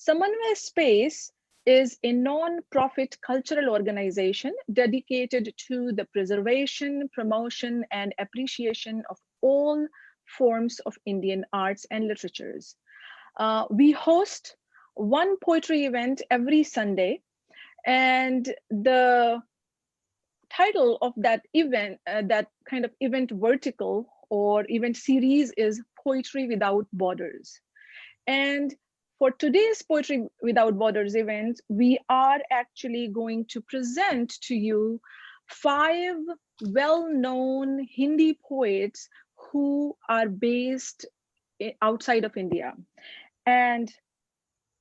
Samanvay Space is a non-profit cultural organization dedicated to the preservation, promotion, and appreciation of all forms of Indian arts and literatures. We host one poetry event every Sunday, and the title of that event, that kind of event vertical or event series, is Poetry Without Borders. And for today's Poetry Without Borders event, we are actually going to present to you 5 well-known Hindi poets who are based outside of India. And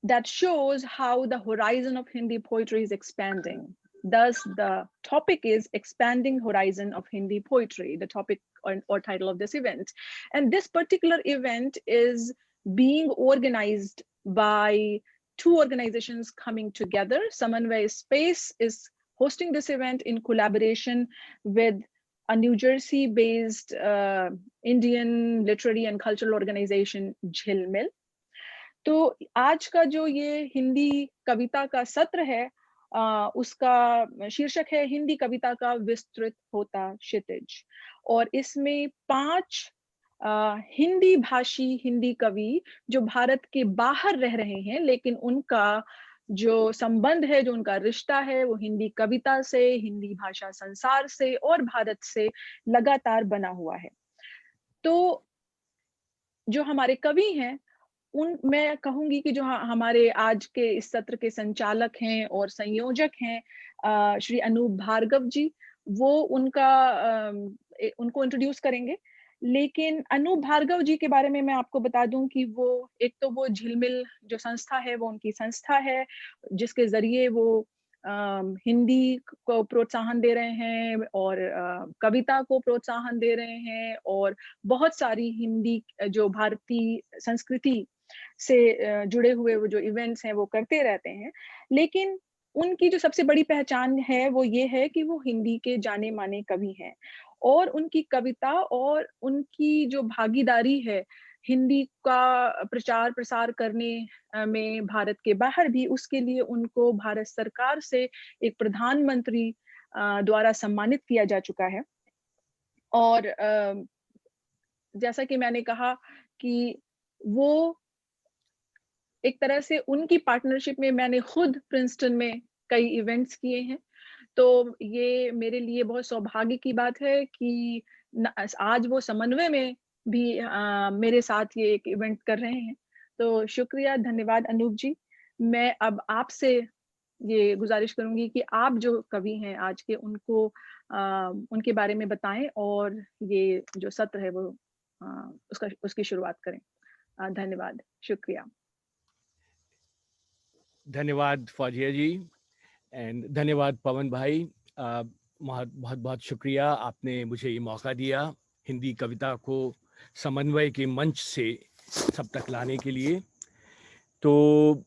that shows how the horizon of Hindi poetry is expanding. Thus, the topic is Expanding Horizon of Hindi Poetry, the topic or title of this event. And this particular event is being organized by 2 organizations coming together. Samanvay Space is hosting this event in collaboration with a New Jersey-based Indian literary and cultural organization, Jhilmil. तो आज का जो ये हिंदी कविता का सत्र है, उसका शीर्षक है हिंदी कविता का विस्तृत होता क्षितिज। और इसमें 5 हिंदी भाषी हिंदी कवि जो भारत के बाहर रह रहे हैं, लेकिन उनका जो संबंध है, जो उनका रिश्ता है, वो हिंदी कविता से, हिंदी भाषा संसार से और भारत से लगातार बना हुआ है। तो जो हमारे कवि हैं, मैं कहूंगी कि जो हमारे आज के इस सत्र के संचालक हैं और संयोजक हैं श्री अनूप भार्गव जी, वो उनको इंट्रोड्यूस करेंगे। लेकिन अनूप भार्गव जी के बारे में मैं आपको बता दूं कि वो झिलमिल जो संस्था है, वो उनकी संस्था है जिसके जरिए वो हिंदी को प्रोत्साहन दे रहे हैं और कविता को प्रोत्साहन दे रहे हैं और बहुत सारी हिंदी जो भारतीय संस्कृति से जुड़े हुए वो जो इवेंट्स हैं वो करते रहते हैं। लेकिन उनकी जो सबसे बड़ी पहचान है वो ये है कि वो हिंदी के जाने माने कवि हैं और उनकी कविता और उनकी जो भागीदारी है हिंदी का प्रचार प्रसार करने में भारत के बाहर भी, उसके लिए उनको भारत सरकार से एक प्रधानमंत्री द्वारा सम्मानित किया जा चुका है। और जैसा कि मैंने कहा कि वो एक तरह से उनकी पार्टनरशिप में मैंने खुद प्रिंसटन में कई इवेंट्स किए हैं, तो ये मेरे लिए बहुत सौभाग्य की बात है कि आज वो समन्वय में भी मेरे साथ ये एक इवेंट कर रहे हैं। तो शुक्रिया, धन्यवाद अनूप जी। मैं अब आपसे ये गुजारिश करूंगी कि आप जो कवि हैं आज के, उनको उनके बारे में बताएं और ये जो सत्र है वो उसकी शुरुआत करें। धन्यवाद, शुक्रिया। धन्यवाद फौजिया जी एंड धन्यवाद पवन भाई। बहुत बहुत शुक्रिया, आपने मुझे ये मौका दिया हिंदी कविता को समन्वय के मंच से सब तक लाने के लिए। तो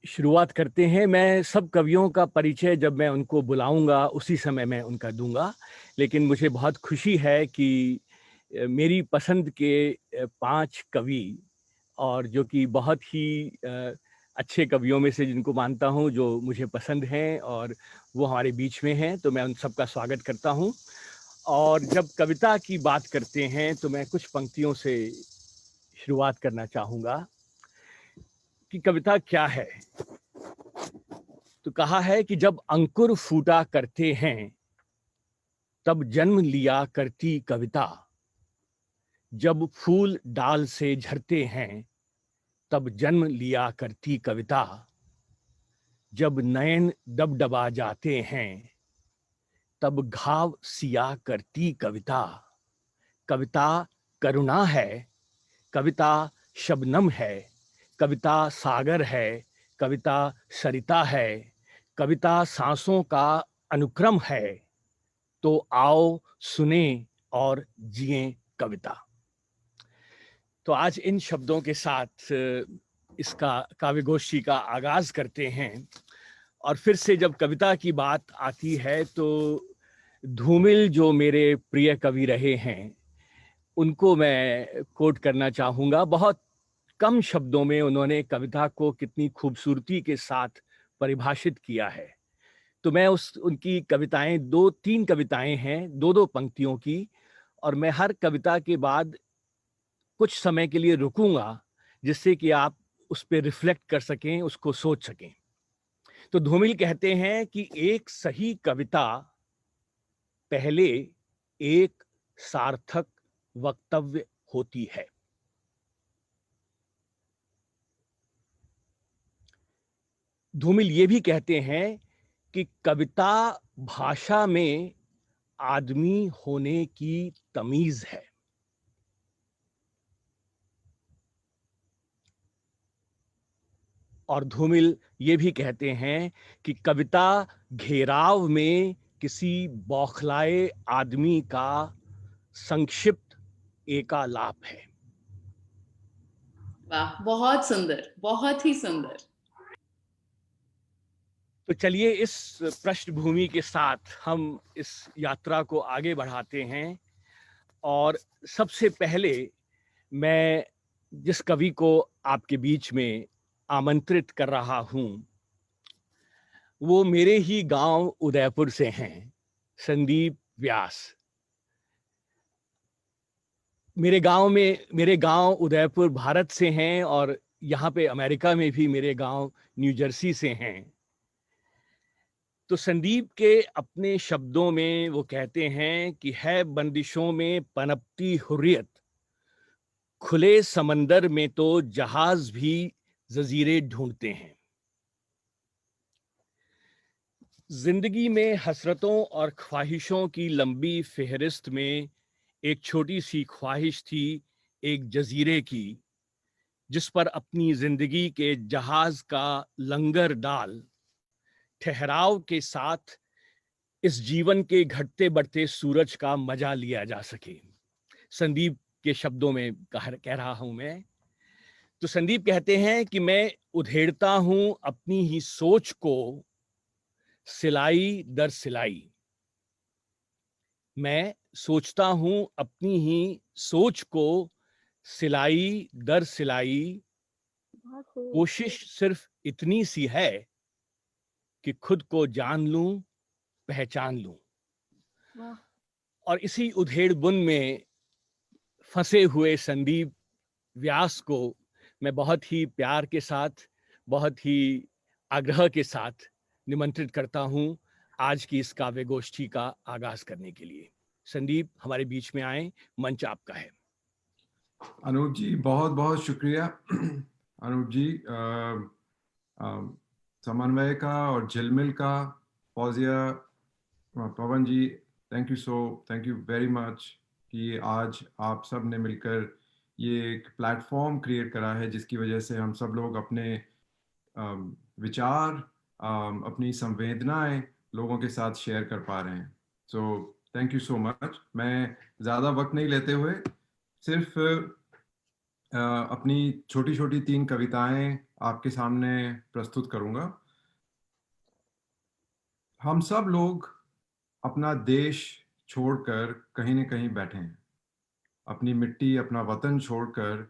शुरुआत करते हैं। मैं सब कवियों का परिचय जब मैं उनको बुलाऊंगा उसी समय मैं उनका दूंगा, लेकिन मुझे बहुत खुशी है कि मेरी पसंद के 5 कवि और जो कि बहुत ही अच्छे कवियों में से जिनको मानता हूं, जो मुझे पसंद हैं और वो हमारे बीच में हैं, तो मैं उन सबका स्वागत करता हूं। और जब कविता की बात करते हैं तो मैं कुछ पंक्तियों से शुरुआत करना चाहूँगा कि कविता क्या है। तो कहा है कि जब अंकुर फूटा करते हैं तब जन्म लिया करती कविता, जब फूल डाल से झरते हैं तब जन्म लिया करती कविता, जब नयन दबदबा जाते हैं तब घाव सिया करती कविता। कविता करुणा है, कविता शबनम है, कविता सागर है, कविता सरिता है, कविता सांसों का अनुक्रम है। तो आओ सुने और जिएं कविता। तो आज इन शब्दों के साथ इसका काव्य गोष्ठी का आगाज करते हैं। और फिर से जब कविता की बात आती है तो धूमिल जो मेरे प्रिय कवि रहे हैं उनको मैं कोट करना चाहूँगा। बहुत कम शब्दों में उन्होंने कविता को कितनी खूबसूरती के साथ परिभाषित किया है। तो मैं उनकी कविताएं, 2-3 कविताएं हैं, 2-2 पंक्तियों की, और मैं हर कविता के बाद कुछ समय के लिए रुकूंगा, जिससे कि आप उस पे रिफ्लेक्ट कर सकें, उसको सोच सकें। तो धूमिल कहते हैं कि एक सही कविता पहले एक सार्थक वक्तव्य होती है। धूमिल ये भी कहते हैं कि कविता भाषा में आदमी होने की तमीज है। और धूमिल ये भी कहते हैं कि कविता घेराव में किसी बौखलाए आदमी का संक्षिप्त एकालाप है। वाह, बहुत सुंदर, बहुत ही सुंदर। तो चलिए इस पृष्ठभूमि के साथ हम इस यात्रा को आगे बढ़ाते हैं। और सबसे पहले मैं जिस कवि को आपके बीच में आमंत्रित कर रहा हूं, वो मेरे ही गांव उदयपुर से हैं, संदीप व्यास। मेरे गांव उदयपुर भारत से हैं, और यहाँ पे अमेरिका में भी मेरे गांव न्यू जर्सी से हैं। तो संदीप के अपने शब्दों में वो कहते हैं कि है बंदिशों में पनपती हुर्रियत, खुले समंदर में तो जहाज भी जजीरे ढूंढते हैं। जिंदगी में हसरतों और ख्वाहिशों की लंबी फेहरिस्त में एक छोटी सी ख्वाहिश थी एक जजीरे की, जिस पर अपनी जिंदगी के जहाज का लंगर डाल ठहराव के साथ इस जीवन के घटते बढ़ते सूरज का मजा लिया जा सके। संदीप के शब्दों में कह रहा हूं मैं। तो संदीप कहते हैं कि मैं उधेड़ता हूं अपनी ही सोच को सिलाई दर सिलाई। मैं सोचता हूं अपनी ही सोच को सिलाई दर सिलाई। कोशिश सिर्फ इतनी सी है कि खुद को जान लूं, पहचान लूं। और इसी उधेड़ बुन में फंसे हुए संदीप व्यास को मैं बहुत ही प्यार के साथ, बहुत ही आग्रह के साथ निमंत्रित करता हूं आज की इस काव्य गोष्ठी का आगाज करने के लिए। संदीप हमारे बीच में आए, मंच आपका है। अनूप जी, बहुत बहुत शुक्रिया। अनूप जी, समन्वय का और झिलमिल का, फौजिया, पवन जी, थैंक यू वेरी मच कि आज आप सब ने मिलकर ये एक प्लेटफॉर्म क्रिएट करा है, जिसकी वजह से हम सब लोग अपने विचार, अपनी संवेदनाएं लोगों के साथ शेयर कर पा रहे हैं। So thank you so much. मैं ज़्यादा वक्त नहीं लेते हुए सिर्फ अपनी छोटी छोटी 3 कविताएं आपके सामने प्रस्तुत करूंगा। हम सब लोग अपना देश छोड़कर कहीं न कहीं बैठे हैं, अपनी मिट्टी, अपना वतन छोड़कर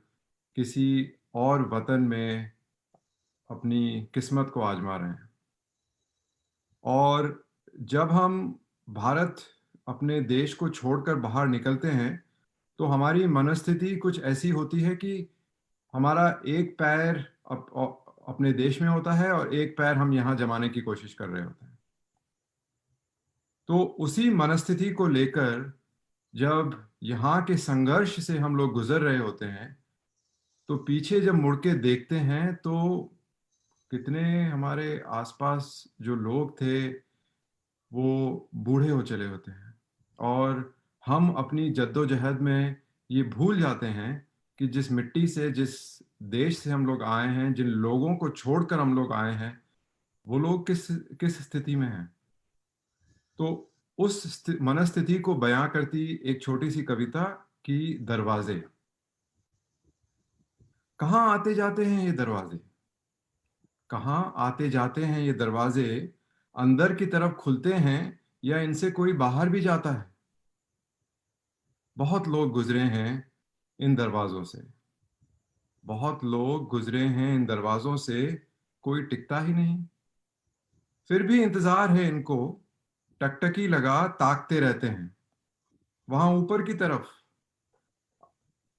किसी और वतन में अपनी किस्मत को आजमा रहे हैं। और जब हम भारत, अपने देश को छोड़कर बाहर निकलते हैं, तो हमारी मनस्थिति कुछ ऐसी होती है कि हमारा एक पैर अपने देश में होता है और एक पैर हम यहाँ जमाने की कोशिश कर रहे होते हैं। तो उसी मनस्थिति को लेकर जब यहाँ के संघर्ष से हम लोग गुजर रहे होते हैं, तो पीछे जब मुड़ के देखते हैं तो कितने हमारे आसपास जो लोग थे वो बूढ़े हो चले होते हैं, और हम अपनी जद्दोजहद में ये भूल जाते हैं कि जिस मिट्टी से, जिस देश से हम लोग आए हैं, जिन लोगों को छोड़कर हम लोग आए हैं, वो लोग किस किस स्थिति में हैं। तो उस मनस्थिति को बयां करती एक छोटी सी कविता की दरवाजे। कहाँ आते जाते हैं ये दरवाजे, कहाँ आते जाते हैं ये दरवाजे, अंदर की तरफ खुलते हैं या इनसे कोई बाहर भी जाता है। बहुत लोग गुजरे हैं इन दरवाजों से, बहुत लोग गुजरे हैं इन दरवाजों से, कोई टिकता ही नहीं। फिर भी इंतजार है इनको, टकटकी लगा ताकते रहते हैं वहां ऊपर की तरफ।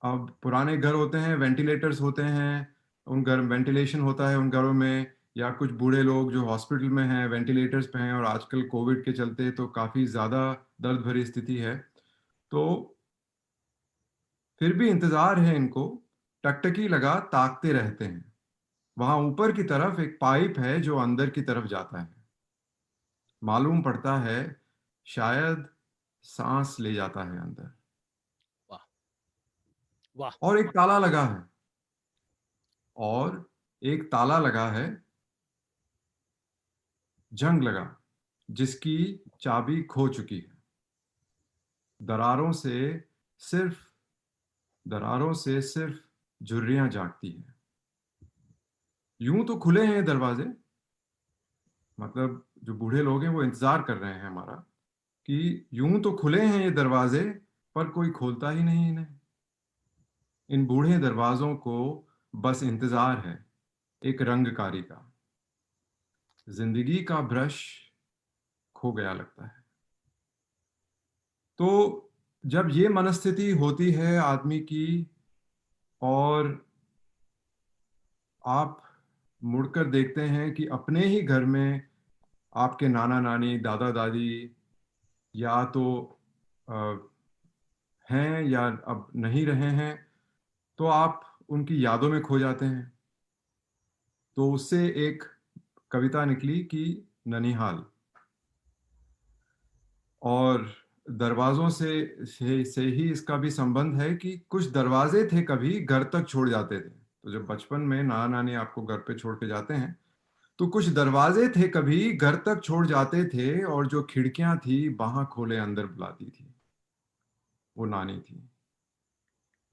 अब पुराने घर होते हैं, वेंटिलेटर्स होते हैं, उन घर वेंटिलेशन होता है उन घरों में, या कुछ बूढ़े लोग जो हॉस्पिटल में हैं वेंटिलेटर्स पे हैं, और आजकल कोविड के चलते तो काफ़ी ज़्यादा दर्द भरी स्थिति है। तो फिर भी इंतज़ार है इनको, टकटकी लगा ताकते रहते हैं। वहां ऊपर की तरफ एक पाइप है जो अंदर की तरफ जाता है। मालूम पड़ता है शायद सांस ले जाता है अंदर। वाह वाह। और एक ताला लगा है, और एक ताला लगा है, जंग लगा, जिसकी चाबी खो चुकी है। दरारों से सिर्फ दरारों से सिर्फ झुर्रियां जागती हैं। यूं तो खुले हैं दरवाजे, मतलब जो बूढ़े लोग हैं वो इंतजार कर रहे हैं हमारा, कि यूं तो खुले हैं ये दरवाजे, पर कोई खोलता ही नहीं इन्हें। इन बूढ़े दरवाजों को बस इंतजार है एक रंगकारी का। जिंदगी का ब्रश खो गया लगता है। तो जब ये मनस्थिति होती है आदमी की, और आप मुड़कर देखते हैं कि अपने ही घर में आपके नाना नानी दादा दादी या तो अ, हैं या अब नहीं रहे हैं, तो आप उनकी यादों में खो जाते हैं। तो उससे एक कविता निकली कि ननिहाल। और दरवाजों से ही इसका भी संबंध है कि कुछ दरवाजे थे कभी घर तक छोड़ जाते थे। तो जब बचपन में नाना नानी आपको घर पे छोड़ के जाते हैं, तो कुछ दरवाजे थे कभी घर तक छोड़ जाते थे, और जो खिड़कियां थी बाहां खोले अंदर बुलाती थी, वो नानी थी,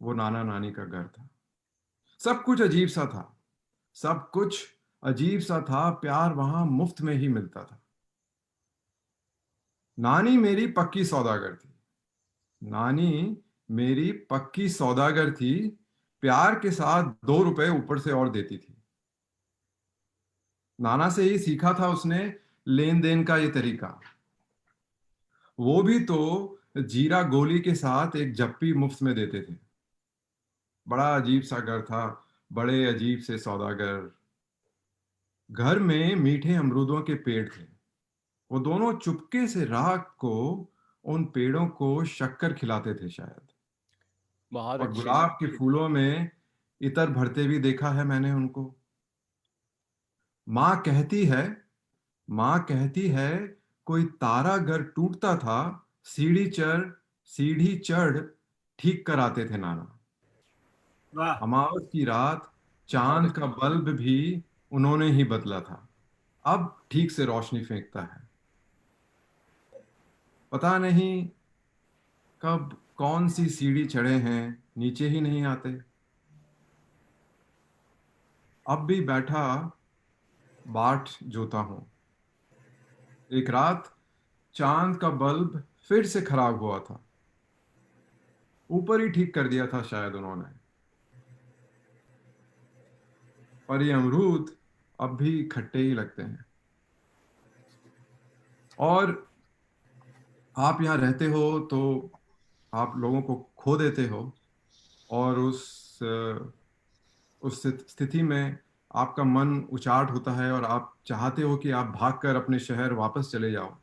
वो नाना नानी का घर था। सब कुछ अजीब सा था, सब कुछ अजीब सा था, प्यार वहां मुफ्त में ही मिलता था। नानी मेरी पक्की सौदागर थी, नानी मेरी पक्की सौदागर थी, प्यार के साथ 2 रुपए ऊपर से और देती थी। नाना से ही सीखा था उसने लेन देन का ये तरीका। वो भी तो जीरा गोली के साथ एक जप्पी मुफ्त में देते थे। बड़ा अजीब सा घर था, बड़े अजीब से सौदागर। घर में मीठे अमरूदों के पेड़ थे। वो दोनों चुपके से रात को उन पेड़ों को शक्कर खिलाते थे शायद। बहुत और अच्छे। गुलाब के फूलों में इतर भरते भी देखा है मैंने उनको। माँ कहती है माँ कहती है कोई तारा घर टूटता था, सीढ़ी चढ़ ठीक कराते थे नाना। वाह। अमावस की रात बहुत चांद अच्छे। का बल्ब भी उन्होंने ही बदला था, अब ठीक से रोशनी फेंकता है। पता नहीं कब कौन सी सीढ़ी चढ़े हैं, नीचे ही नहीं आते। अब भी बैठा बाट जोता हूं। एक रात चांद का बल्ब फिर से खराब हुआ था, ऊपर ही ठीक कर दिया था शायद उन्होंने। पर ये अमरूद अब भी खट्टे ही लगते हैं। और आप यहाँ रहते हो तो आप लोगों को खो देते हो, और उस स्थिति में आपका मन उचाट होता है, और आप चाहते हो कि आप भागकर अपने शहर वापस चले जाओ।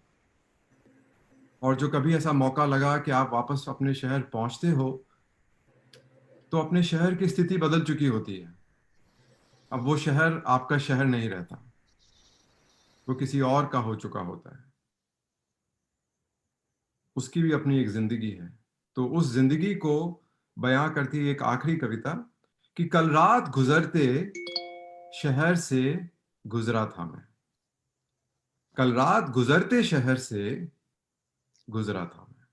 और जो कभी ऐसा मौका लगा कि आप वापस अपने शहर पहुंचते हो, तो अपने शहर की स्थिति बदल चुकी होती है। अब वो शहर आपका शहर नहीं रहता, वो किसी और का हो चुका होता है। उसकी भी अपनी एक जिंदगी है। तो उस जिंदगी को बयां करती एक आखिरी कविता कि कल रात गुजरते शहर से गुजरा था मैं। कल रात गुजरते शहर से गुजरा था मैं।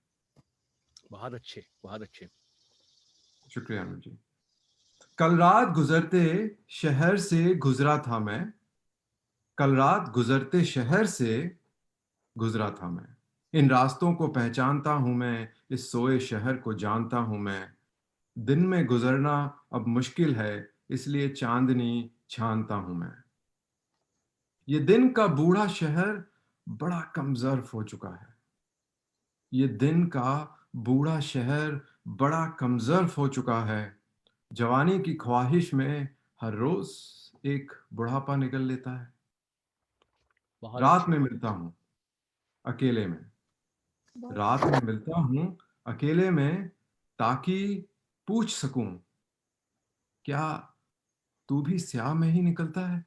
बहुत अच्छे, बहुत अच्छे। शुक्रिया अनुज जी। कल रात गुजरते शहर से गुजरा था मैं। कल रात गुजरते शहर से गुजरा था मैं। इन रास्तों को पहचानता हूं मैं, इस सोए शहर को जानता हूं मैं। दिन में गुजरना अब मुश्किल है, इसलिए चांदनी छानता हूं मैं। ये दिन का बूढ़ा शहर बड़ा कमजोर हो चुका है। ये दिन का बूढ़ा शहर बड़ा कमजोर हो चुका है। जवानी की ख्वाहिश में हर रोज एक बुढ़ापा निकल लेता है। बहुत रात अच्छे। में मिलता हूं अकेले में। बहुत रात में मिलता हूं अकेले में, ताकि पूछ सकूं, क्या तू भी स्याह में ही निकलता है?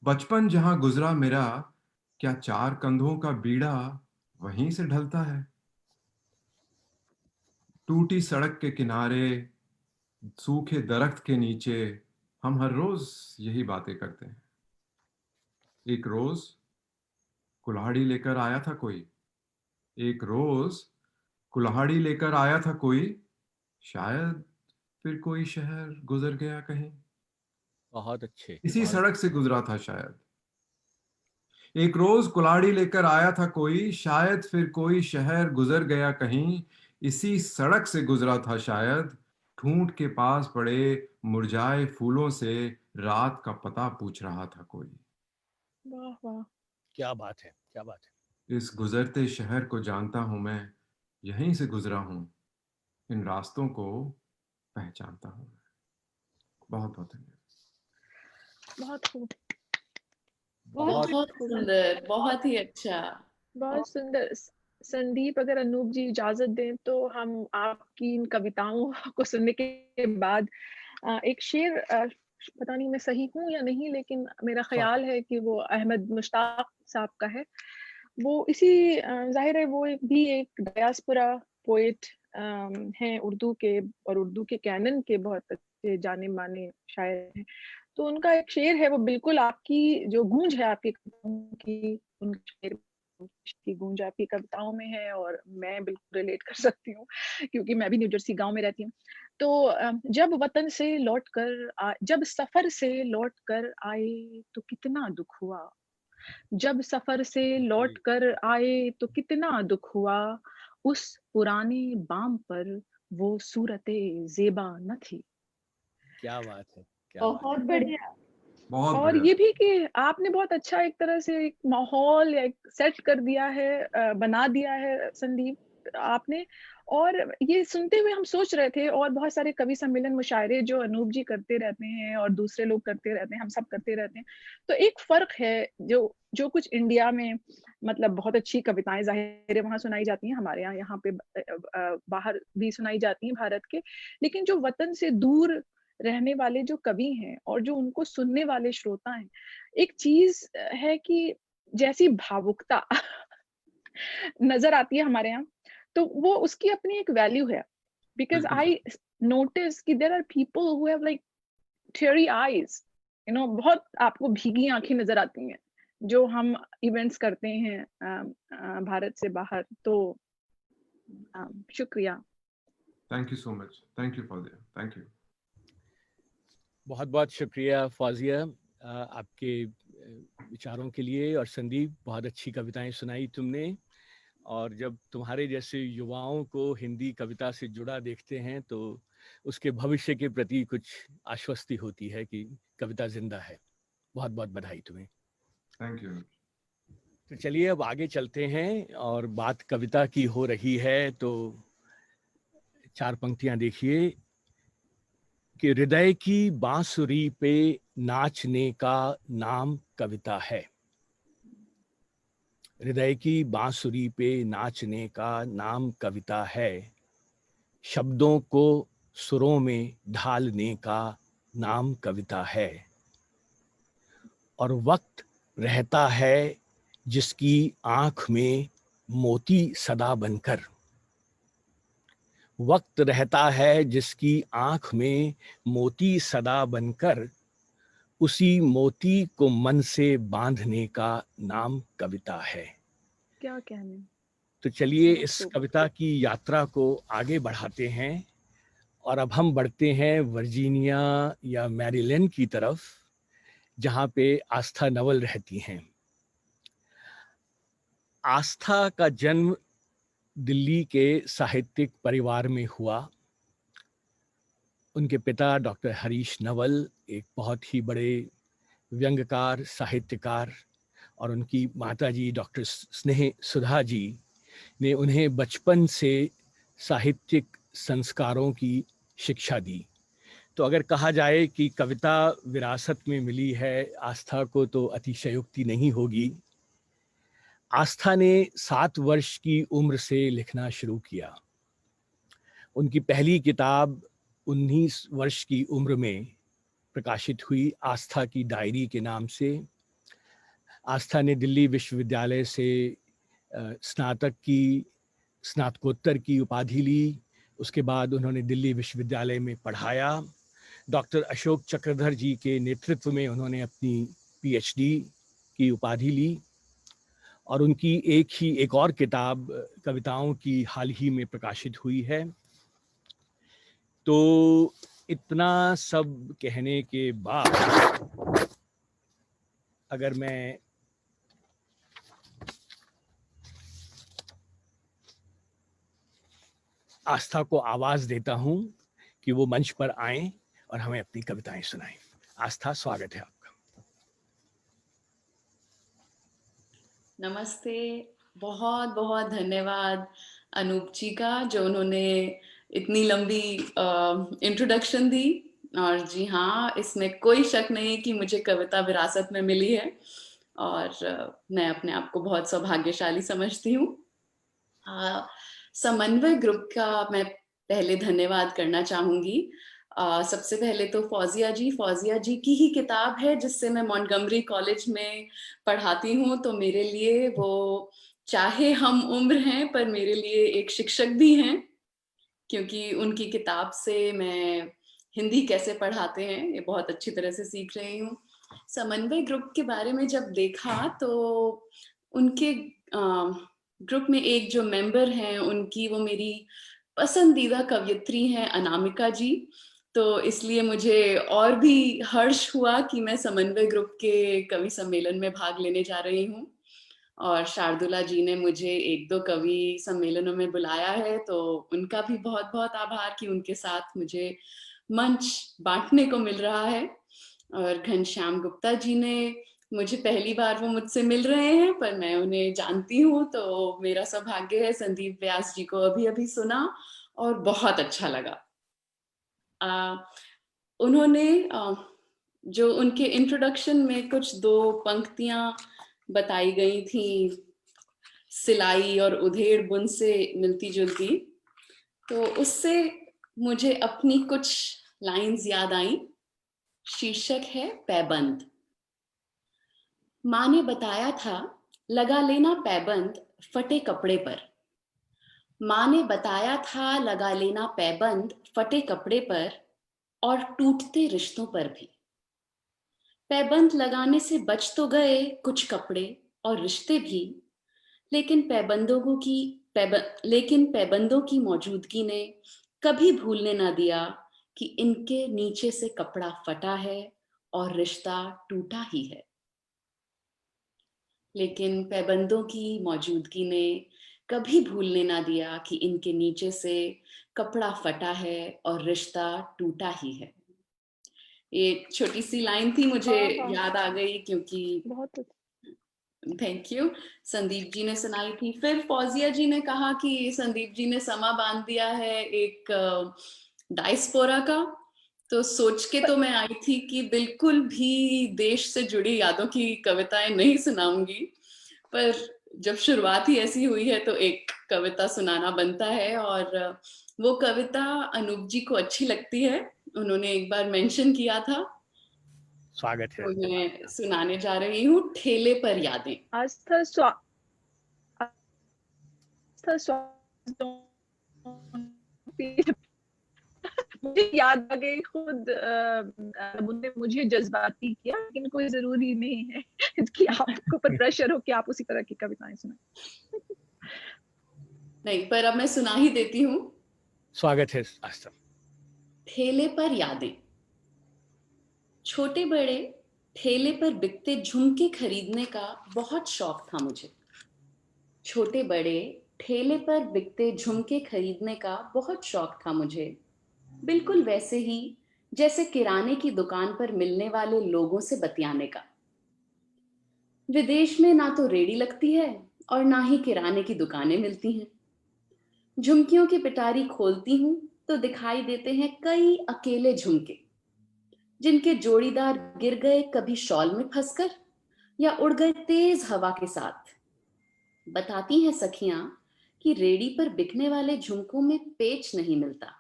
बचपन जहां गुजरा मेरा, क्या चार कंधों का बीड़ा वहीं से ढलता है? टूटी सड़क के किनारे, सूखे दरख्त के नीचे, हम हर रोज यही बातें करते हैं। एक रोज कुल्हाड़ी लेकर आया था कोई। एक रोज कुल्हाड़ी लेकर आया था कोई, शायद फिर कोई शहर गुजर गया कहीं। बहुत अच्छे। इसी बहुत सड़क से गुजरा था शायद। एक रोज कुल्हाड़ी लेकर आया था कोई, शायद फिर कोई शहर गुजर गया कहीं। इसी सड़क से गुजरा था शायद। ठूंठ के पास पड़े मुरझाए फूलों से रात का पता पूछ रहा था कोई। वाह वाह। क्या बात है, क्या बात है। इस गुजरते शहर को जानता हूं मैं, यहीं से गुजरा हूं, इन रास्तों को पहचानता हूं मैं। बहुत बहुत धन्यवाद। बहुत खूब। बहुत बहुत बहुत बहुत खूब। सुंदर, बहुत ही अच्छा। बहुत सुंदर। संदीप, अगर अनूप जी इजाजत दें तो हम आपकी इन कविताओं को सुनने के बाद एक शेर, पता नहीं मैं सही हूँ या नहीं, लेकिन मेरा ख्याल है कि वो अहमद मुश्ताक साहब का है। वो इसी जाहिर है वो भी एक डायस्पोरा पोएट हैं उर्दू के, और उर्दू के कैनन के बहुत अच्छे जाने माने शायर हैं। तो उनका एक शेर है, वो बिल्कुल आपकी जो गूंज है आपकी कविताओं की, उन शेर की गूंज आपकी कविताओं में है, और मैं बिल्कुल रिलेट कर सकती हूँ क्योंकि मैं भी न्यू जर्सी गांव में रहती हूँ। तो जब वतन से लौट कर जब सफर से लौट कर आए तो कितना दुख हुआ। जब सफर से लौट कर आए तो कितना दुख हुआ। उस पुराने बाम पर वो सूरते जेबा न थी। क्या बात है, क्या बात बहुत तो बढ़िया। बहुत और बढ़िया। ये भी कि आपने बहुत अच्छा एक तरह से एक माहौल या एक सेट कर दिया है, बना दिया है संदीप आपने। और ये सुनते हुए हम सोच रहे थे, और बहुत सारे कवि सम्मेलन मुशायरे जो अनूप जी करते रहते हैं और दूसरे लोग करते रहते हैं, हम सब करते रहते हैं। तो एक फर्क है, जो जो कुछ इंडिया में मतलब बहुत अच्छी कविताएं जाहिर है वहां सुनाई जाती हैं, हमारे यहाँ पे बाहर भी सुनाई जाती हैं भारत के। लेकिन जो वतन से दूर रहने वाले जो कवि हैं और जो उनको सुनने वाले श्रोता हैं, एक चीज है कि जैसी भावुकता नजर आती है हमारे यहाँ, तो वो उसकी अपनी एक वैल्यू है। बिकॉज बिल्कुल आई सही। नोटिस कि there are people who have like teary eyes, बहुत आपको भीगी आंखें नजर आती हैं जो हम इवेंट्स करते हैं भारत से बाहर। तो शुक्रिया। Thank you so much. Thank you for thank you. बहुत बहुत शुक्रिया फौजिया, आपके विचारों के लिए। और संदीप, बहुत अच्छी कविताएं सुनाई तुमने। और जब तुम्हारे जैसे युवाओं को हिंदी कविता से जुड़ा देखते हैं तो उसके भविष्य के प्रति कुछ आश्वस्ति होती है कि कविता जिंदा है। बहुत बहुत बधाई तुम्हें। Thank you. तो चलिए अब आगे चलते हैं, और बात कविता की हो रही है तो चार पंक्तियां देखिए कि हृदय की बांसुरी पे नाचने का नाम कविता है। हृदय की बांसुरी पे नाचने का नाम कविता है। शब्दों को सुरों में ढालने का नाम कविता है। और वक्त रहता है जिसकी आंख में मोती सदा बनकर। वक्त रहता है जिसकी आंख में मोती सदा बनकर, उसी मोती को मन से बांधने का नाम कविता है। क्या कहने। तो चलिए बहुत इस खूब। कविता की यात्रा को आगे बढ़ाते हैं, और अब हम बढ़ते हैं वर्जीनिया या मैरीलैंड की तरफ, जहाँ पे आस्था नवल रहती हैं। आस्था का जन्म दिल्ली के साहित्यिक परिवार में हुआ। उनके पिता डॉक्टर हरीश नवल एक बहुत ही बड़े व्यंग्यकार, साहित्यकार, और उनकी माताजी डॉक्टर स्नेह सुधा जी ने उन्हें बचपन से साहित्यिक संस्कारों की शिक्षा दी। तो अगर कहा जाए कि कविता विरासत में मिली है आस्था को, तो अतिशयोक्ति नहीं होगी। आस्था ने 7 वर्ष की उम्र से लिखना शुरू किया। उनकी पहली किताब 19 वर्ष की उम्र में प्रकाशित हुई, आस्था की डायरी के नाम से। आस्था ने दिल्ली विश्वविद्यालय से स्नातकोत्तर की उपाधि ली। उसके बाद उन्होंने दिल्ली विश्वविद्यालय में पढ़ाया। डॉक्टर अशोक चक्रधर जी के नेतृत्व में उन्होंने अपनी पीएचडी की उपाधि ली, और उनकी एक और किताब कविताओं की हाल ही में प्रकाशित हुई है। तो इतना सब कहने के बाद अगर मैं आस्था को आवाज देता हूं कि वो मंच पर आएं और हमें अपनी कविताएं सुनाएं। आस्था, स्वागत है आपका। नमस्ते, बहुत बहुत धन्यवाद अनूप जी का, जो उन्होंने इतनी लंबी इंट्रोडक्शन दी। और जी हाँ, इसमें कोई शक नहीं कि मुझे कविता विरासत में मिली है, और मैं अपने आप को बहुत सौभाग्यशाली समझती हूँ। समन्वय ग्रुप का मैं पहले धन्यवाद करना चाहूंगी। सबसे पहले तो फौजिया जी की ही किताब है, जिससे मैं मॉन्टगमरी कॉलेज में पढ़ाती हूँ। तो मेरे लिए वो, चाहे हम उम्र हैं, पर मेरे लिए एक शिक्षक भी हैं, क्योंकि उनकी किताब से मैं हिंदी कैसे पढ़ाते हैं ये बहुत अच्छी तरह से सीख रही हूँ। समन्वय ग्रुप के बारे में जब देखा तो उनके ग्रुप में एक जो मेंबर हैं, उनकी वो मेरी पसंदीदा कवयित्री हैं, अनामिका जी। तो इसलिए मुझे और भी हर्ष हुआ कि मैं समन्वय ग्रुप के कवि सम्मेलन में भाग लेने जा रही हूँ। और शार्दुला जी ने मुझे 1-2 कवि सम्मेलनों में बुलाया है, तो उनका भी बहुत बहुत आभार कि उनके साथ मुझे मंच बांटने को मिल रहा है। और घनश्याम गुप्ता जी ने मुझे, पहली बार वो मुझसे मिल रहे हैं, पर मैं उन्हें जानती हूँ, तो मेरा सौभाग्य है। संदीप व्यास जी को अभी अभी सुना और बहुत अच्छा लगा। उन्होंने जो उनके इंट्रोडक्शन में कुछ 2 पंक्तियां बताई गई थी, सिलाई और उधेड़ बुन से मिलती जुलती, तो उससे मुझे अपनी कुछ लाइंस याद आई। शीर्षक है पैबंद। माँ ने बताया था लगा लेना पैबंद फटे कपड़े पर। माँ ने बताया था लगा लेना पैबंद फटे कपड़े पर और टूटते रिश्तों पर भी। पैबंद लगाने से बच तो गए कुछ कपड़े और रिश्ते भी, लेकिन पैबंदों की मौजूदगी ने कभी भूलने ना दिया कि इनके नीचे से कपड़ा फटा है और रिश्ता टूटा ही है। लेकिन पैबंदों की मौजूदगी ने कभी भूलने ना दिया कि इनके नीचे से कपड़ा फटा है और रिश्ता टूटा ही है। एक छोटी सी लाइन थी, मुझे याद आ गई क्योंकि बहुत थैंक यू, संदीप जी ने सुनाई थी। फिर फौजिया जी ने कहा कि संदीप जी ने समा बांध दिया है एक डायस्पोरा का। तो सोच के तो मैं आई थी कि बिल्कुल भी देश से जुड़ी यादों की कविताएं नहीं सुनाऊंगी, पर जब शुरुआत ही ऐसी हुई है तो एक कविता सुनाना बनता है। और वो कविता अनूप जी को अच्छी लगती है, उन्होंने एक बार मेंशन किया था। स्वागत है। तो मैं सुनाने जा रही हूँ, ठेले पर यादें। मुझे याद आ गई खुद, उन्होंने मुझे जज्बाती किया, लेकिन कोई जरूरी नहीं है कि आपको पर प्रेशर हो कि आप उसी तरह की कविताएं सुनाएं। नहीं, पर अब मैं सुना ही देती हूँ। स्वागत है आस्था। ठेले पर यादें। छोटे बड़े ठेले पर बिकते झुमके खरीदने का बहुत शौक था मुझे। छोटे बड़े ठेले पर बिकते झुमके खरीदने का बहुत शौक था मुझे। बिल्कुल वैसे ही जैसे किराने की दुकान पर मिलने वाले लोगों से बतियाने का। विदेश में ना तो रेडी लगती है और ना ही किराने की दुकानें मिलती हैं। झुमकियों की पिटारी खोलती हूँ तो दिखाई देते हैं कई अकेले झुमके, जिनके जोड़ीदार गिर गए कभी शॉल में फंसकर या उड़ गए तेज हवा के साथ। बताती हैं सखियां कि रेडी पर बिकने वाले झुमकों में पेच नहीं मिलता,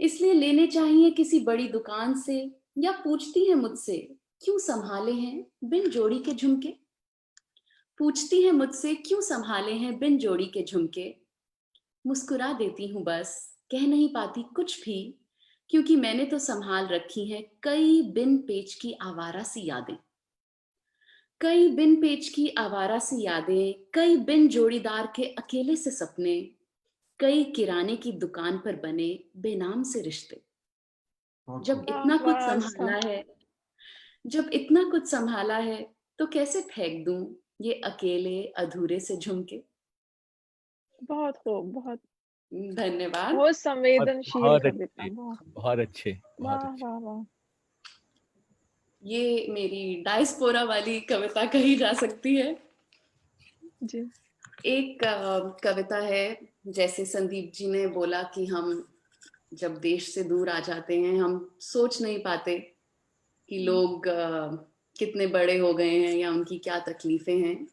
इसलिए लेने चाहिए किसी बड़ी दुकान से, या पूछती हैं मुझसे क्यों संभाले हैं बिन जोड़ी के झुमके। पूछती हैं मुझसे क्यों संभाले हैं बिन जोड़ी के झुमके। मुस्कुरा देती हूँ बस, कह नहीं पाती कुछ भी, क्योंकि मैंने तो संभाल रखी हैं कई बिन पेच की आवारा सी यादें। कई बिन पेच की आवारा सी यादें, कई बिन जोड़ीदार के अकेले से सपने, कई किराने की दुकान पर बने बेनाम से रिश्ते। बहुत जब खूब। इतना कुछ वाह आस्था, संभाला है, जब इतना कुछ संभाला है, तो कैसे फेंक दूं ये अकेले अधूरे से झुमके। बहुत खूब, बहुत धन्यवाद। बहुत बहुत संवेदनशील बहुत कविता, अच्छे, बहुत बहुत अच्छे, बहुत वाह अच्छे। वाह वाह। ये मेरी डायस्पोरा वाली कविता कही जा सकती है। जी एक कविता है, जैसे संदीप जी ने बोला कि हम जब देश से दूर आ जाते हैं, हम सोच नहीं पाते कि लोग कितने बड़े हो गए हैं या उनकी क्या तकलीफें हैं।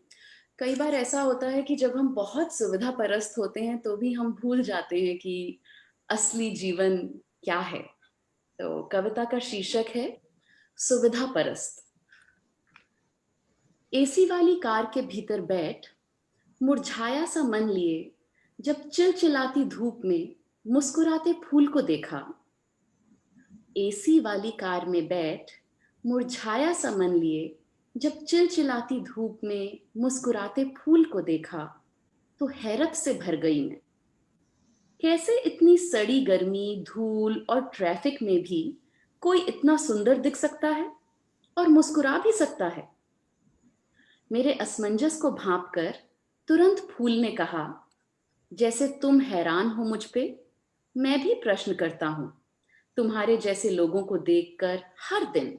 कई बार ऐसा होता है कि जब हम बहुत सुविधा परस्त होते हैं तो भी हम भूल जाते हैं कि असली जीवन क्या है। तो कविता का शीर्षक है सुविधा परस्त। एसी वाली कार के भीतर बैठ मुरझाया सा मन लिए, जब चिलचिलाती धूप में मुस्कुराते फूल को देखा। एसी वाली कार में बैठ मुरझाया सा मन लिए, जब चिलचिलाती धूप में मुस्कुराते फूल को देखा, तो हैरत से भर गई मैं। कैसे इतनी सड़ी गर्मी, धूल और ट्रैफिक में भी कोई इतना सुंदर दिख सकता है और मुस्कुरा भी सकता है। मेरे असमंजस को भांपकर तुरंत फूल ने कहा, जैसे तुम हैरान हो मुझ पे, मैं भी प्रश्न करता हूं तुम्हारे जैसे लोगों को देखकर हर दिन।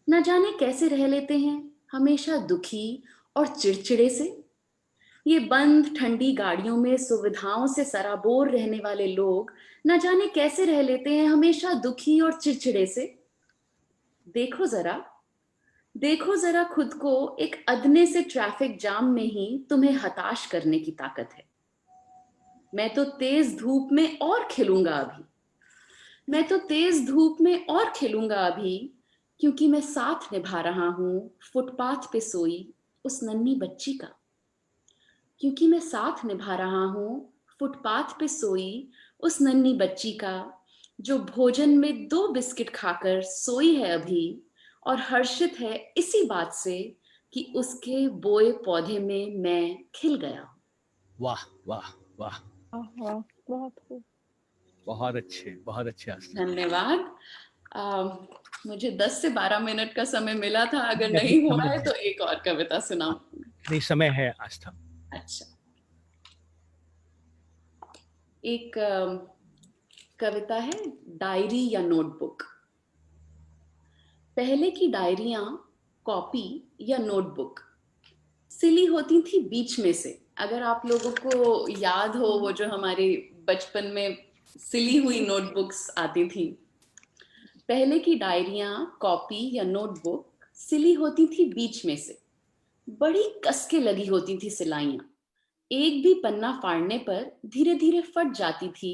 न जाने कैसे रह लेते हैं हमेशा दुखी और चिड़चिड़े से। ये बंद ठंडी गाड़ियों में सुविधाओं से सराबोर रहने वाले लोग न जाने कैसे रह लेते हैं हमेशा दुखी और चिड़चिड़े से। देखो जरा, देखो जरा खुद को, एक अदने से ट्रैफिक जाम में ही तुम्हें हताश करने की ताकत है। मैं तो तेज धूप में और खिलूंगा अभी, मैं तो तेज धूप में और खिलूंगा अभी, क्योंकि मैं साथ निभा रहा हूं फुटपाथ पे सोई उस नन्ही बच्ची का। क्योंकि मैं साथ निभा रहा हूं फुटपाथ पे सोई उस नन्ही बच्ची का, जो भोजन में 2 बिस्किट खाकर सोई है अभी, और हर्षित है इसी बात से कि उसके बोए पौधे में मैं खिल गया हूं। वाह वाह वाह, वाह वाह, बहुत खूब। बहुत अच्छे आस्था। धन्यवाद। मुझे 10 से 12 मिनट का समय मिला था, अगर अभी नहीं हुआ समय है है, तो एक और कविता सुनाऊं। नहीं समय है आस्था। अच्छा, एक कविता है, डायरी या नोटबुक। पहले की डायरियां कॉपी या नोटबुक सिली होती थी बीच में से। अगर आप लोगों को याद हो, वो जो हमारे बचपन में सिली हुई नोटबुक्स आती थी। पहले की डायरियां कॉपी या नोटबुक सिली होती थी बीच में से, बड़ी कसके लगी होती थी सिलाइयां। एक भी पन्ना फाड़ने पर धीरे धीरे फट जाती थी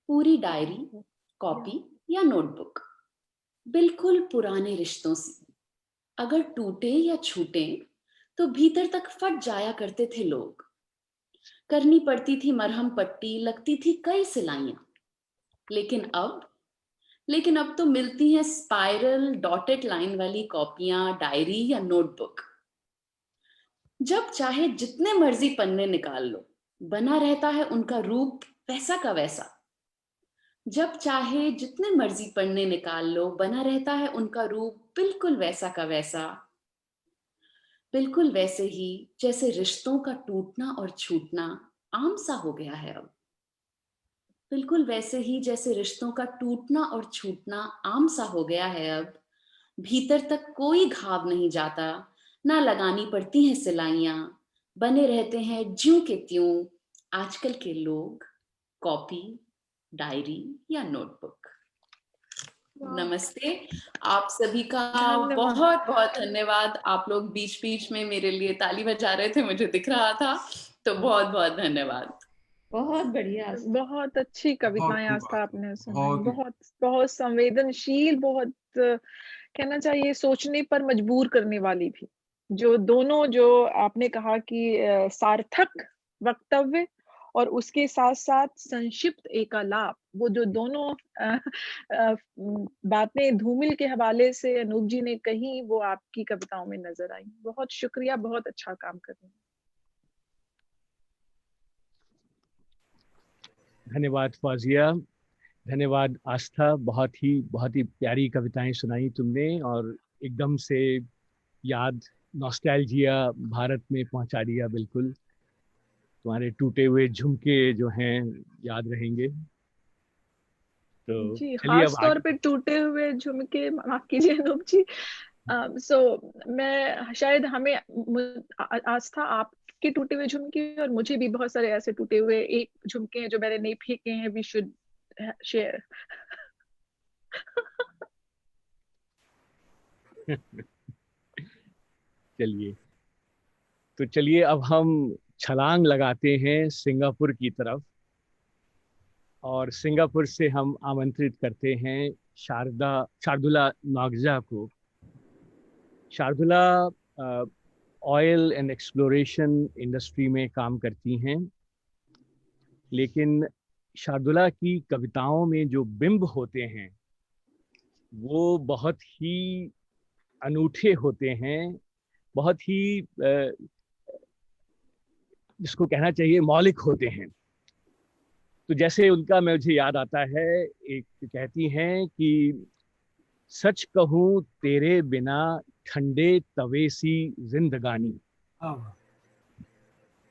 पूरी डायरी, कॉपी या नोटबुक। बिल्कुल पुराने रिश्तों से अगर टूटे या छूटे तो भीतर तक फट जाया करते थे लोग। करनी पड़ती थी मरहम पट्टी, लगती थी कई सिलाइयां। लेकिन अब तो मिलती हैं स्पाइरल डॉटेड लाइन वाली कॉपियां, डायरी या नोटबुक। जब चाहे जितने मर्जी पन्ने निकाल लो, बना रहता है उनका रूप वैसा का वैसा। जब चाहे जितने मर्जी पन्ने निकाल लो, बना रहता है उनका रूप बिल्कुल वैसा का वैसा। बिल्कुल वैसे ही जैसे रिश्तों का टूटना और छूटना आम सा हो गया है अब। बिल्कुल वैसे ही जैसे रिश्तों का टूटना और छूटना आम सा हो गया है अब, भीतर तक कोई घाव नहीं जाता, ना लगानी पड़ती हैं सिलाइयां, बने रहते हैं ज्यों के त्यों आजकल के लोग, कॉपी, डायरी या नोटबुक। वाह, नमस्ते आप सभी का। धन्यवाद। बहुत बहुत धन्यवाद। आप लोग बीच बीच में मेरे लिए ताली बजा रहे थे, मुझे दिख रहा था, तो बहुत बहुत धन्यवाद। बहुत बढ़िया। बहुत अच्छी बहुत कविताएं खूब आस्था आस्था, आपने सुनाई, बहुत ही बहुत बहुत संवेदनशील, बहुत कहना चाहिए सोचने पर मजबूर करने वाली भी। जो दोनों, जो आपने कहा कि सार्थक वक्तव्य और उसके साथ साथ संक्षिप्त एकालाप, वो जो दोनों बातें धूमिल के हवाले से अनूप जी ने कही, वो आपकी कविताओं में नजर आई। बहुत शुक्रिया, बहुत अच्छा काम कर रही हैं। धन्यवाद फौजिया, धन्यवाद आस्था। बहुत ही प्यारी कविताएं सुनाई तुमने और एकदम से याद, नॉस्टैल्जिया भारत में पहुंचा दिया बिल्कुल। तुम्हारे टूटे हुए झुमके जो हैं याद रहेंगे। तो जी, चलिए अब खास तौर आगे। पे टूटे हुए झुमके, माफ कीजिए अनूप जी। सो मैं शायद हमें आस्था, आपके टूटे हुए झुमके और मुझे भी बहुत सारे ऐसे टूटे हुए एक झुमके हैं जो मैंने नहीं फेंके हैं, वी शुड शेयर। चलिए, तो चलिए अब हम छलांग लगाते हैं सिंगापुर की तरफ, और सिंगापुर से हम आमंत्रित करते हैं शार्दुला नागजा को। शार्दुला ऑयल एंड एक्सप्लोरेशन इंडस्ट्री में काम करती हैं, लेकिन शार्दुला की कविताओं में जो बिंब होते हैं वो बहुत ही अनूठे होते हैं, बहुत ही जिसको कहना चाहिए मौलिक होते हैं। तो जैसे उनका मुझे याद आता है, एक कहती हैं कि सच कहूं तेरे बिना ठंडे तवे सी जिंदगानी, हाँ,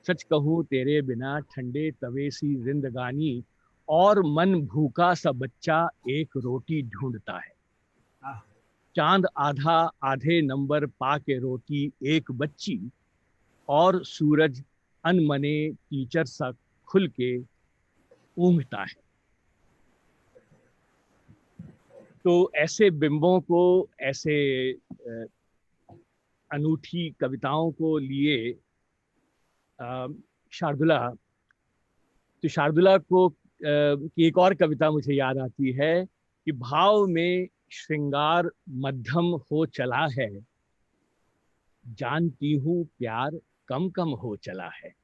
सच कहूं तेरे बिना ठंडे तवे सी जिंदगानी, और मन भूखा सा बच्चा एक रोटी ढूंढता है। हाँ, चांद आधा आधे नंबर पा के रोती एक बच्ची, और सूरज अनमने टीचर सा खुल के ऊँघता है। तो ऐसे बिंबों को, ऐसे अनूठी कविताओं को लिए शार्दुला, तो शार्दुला को की एक और कविता मुझे याद आती है कि भाव में श्रृंगार मध्यम हो चला है, जानती हूँ प्यार कम कम हो चला है।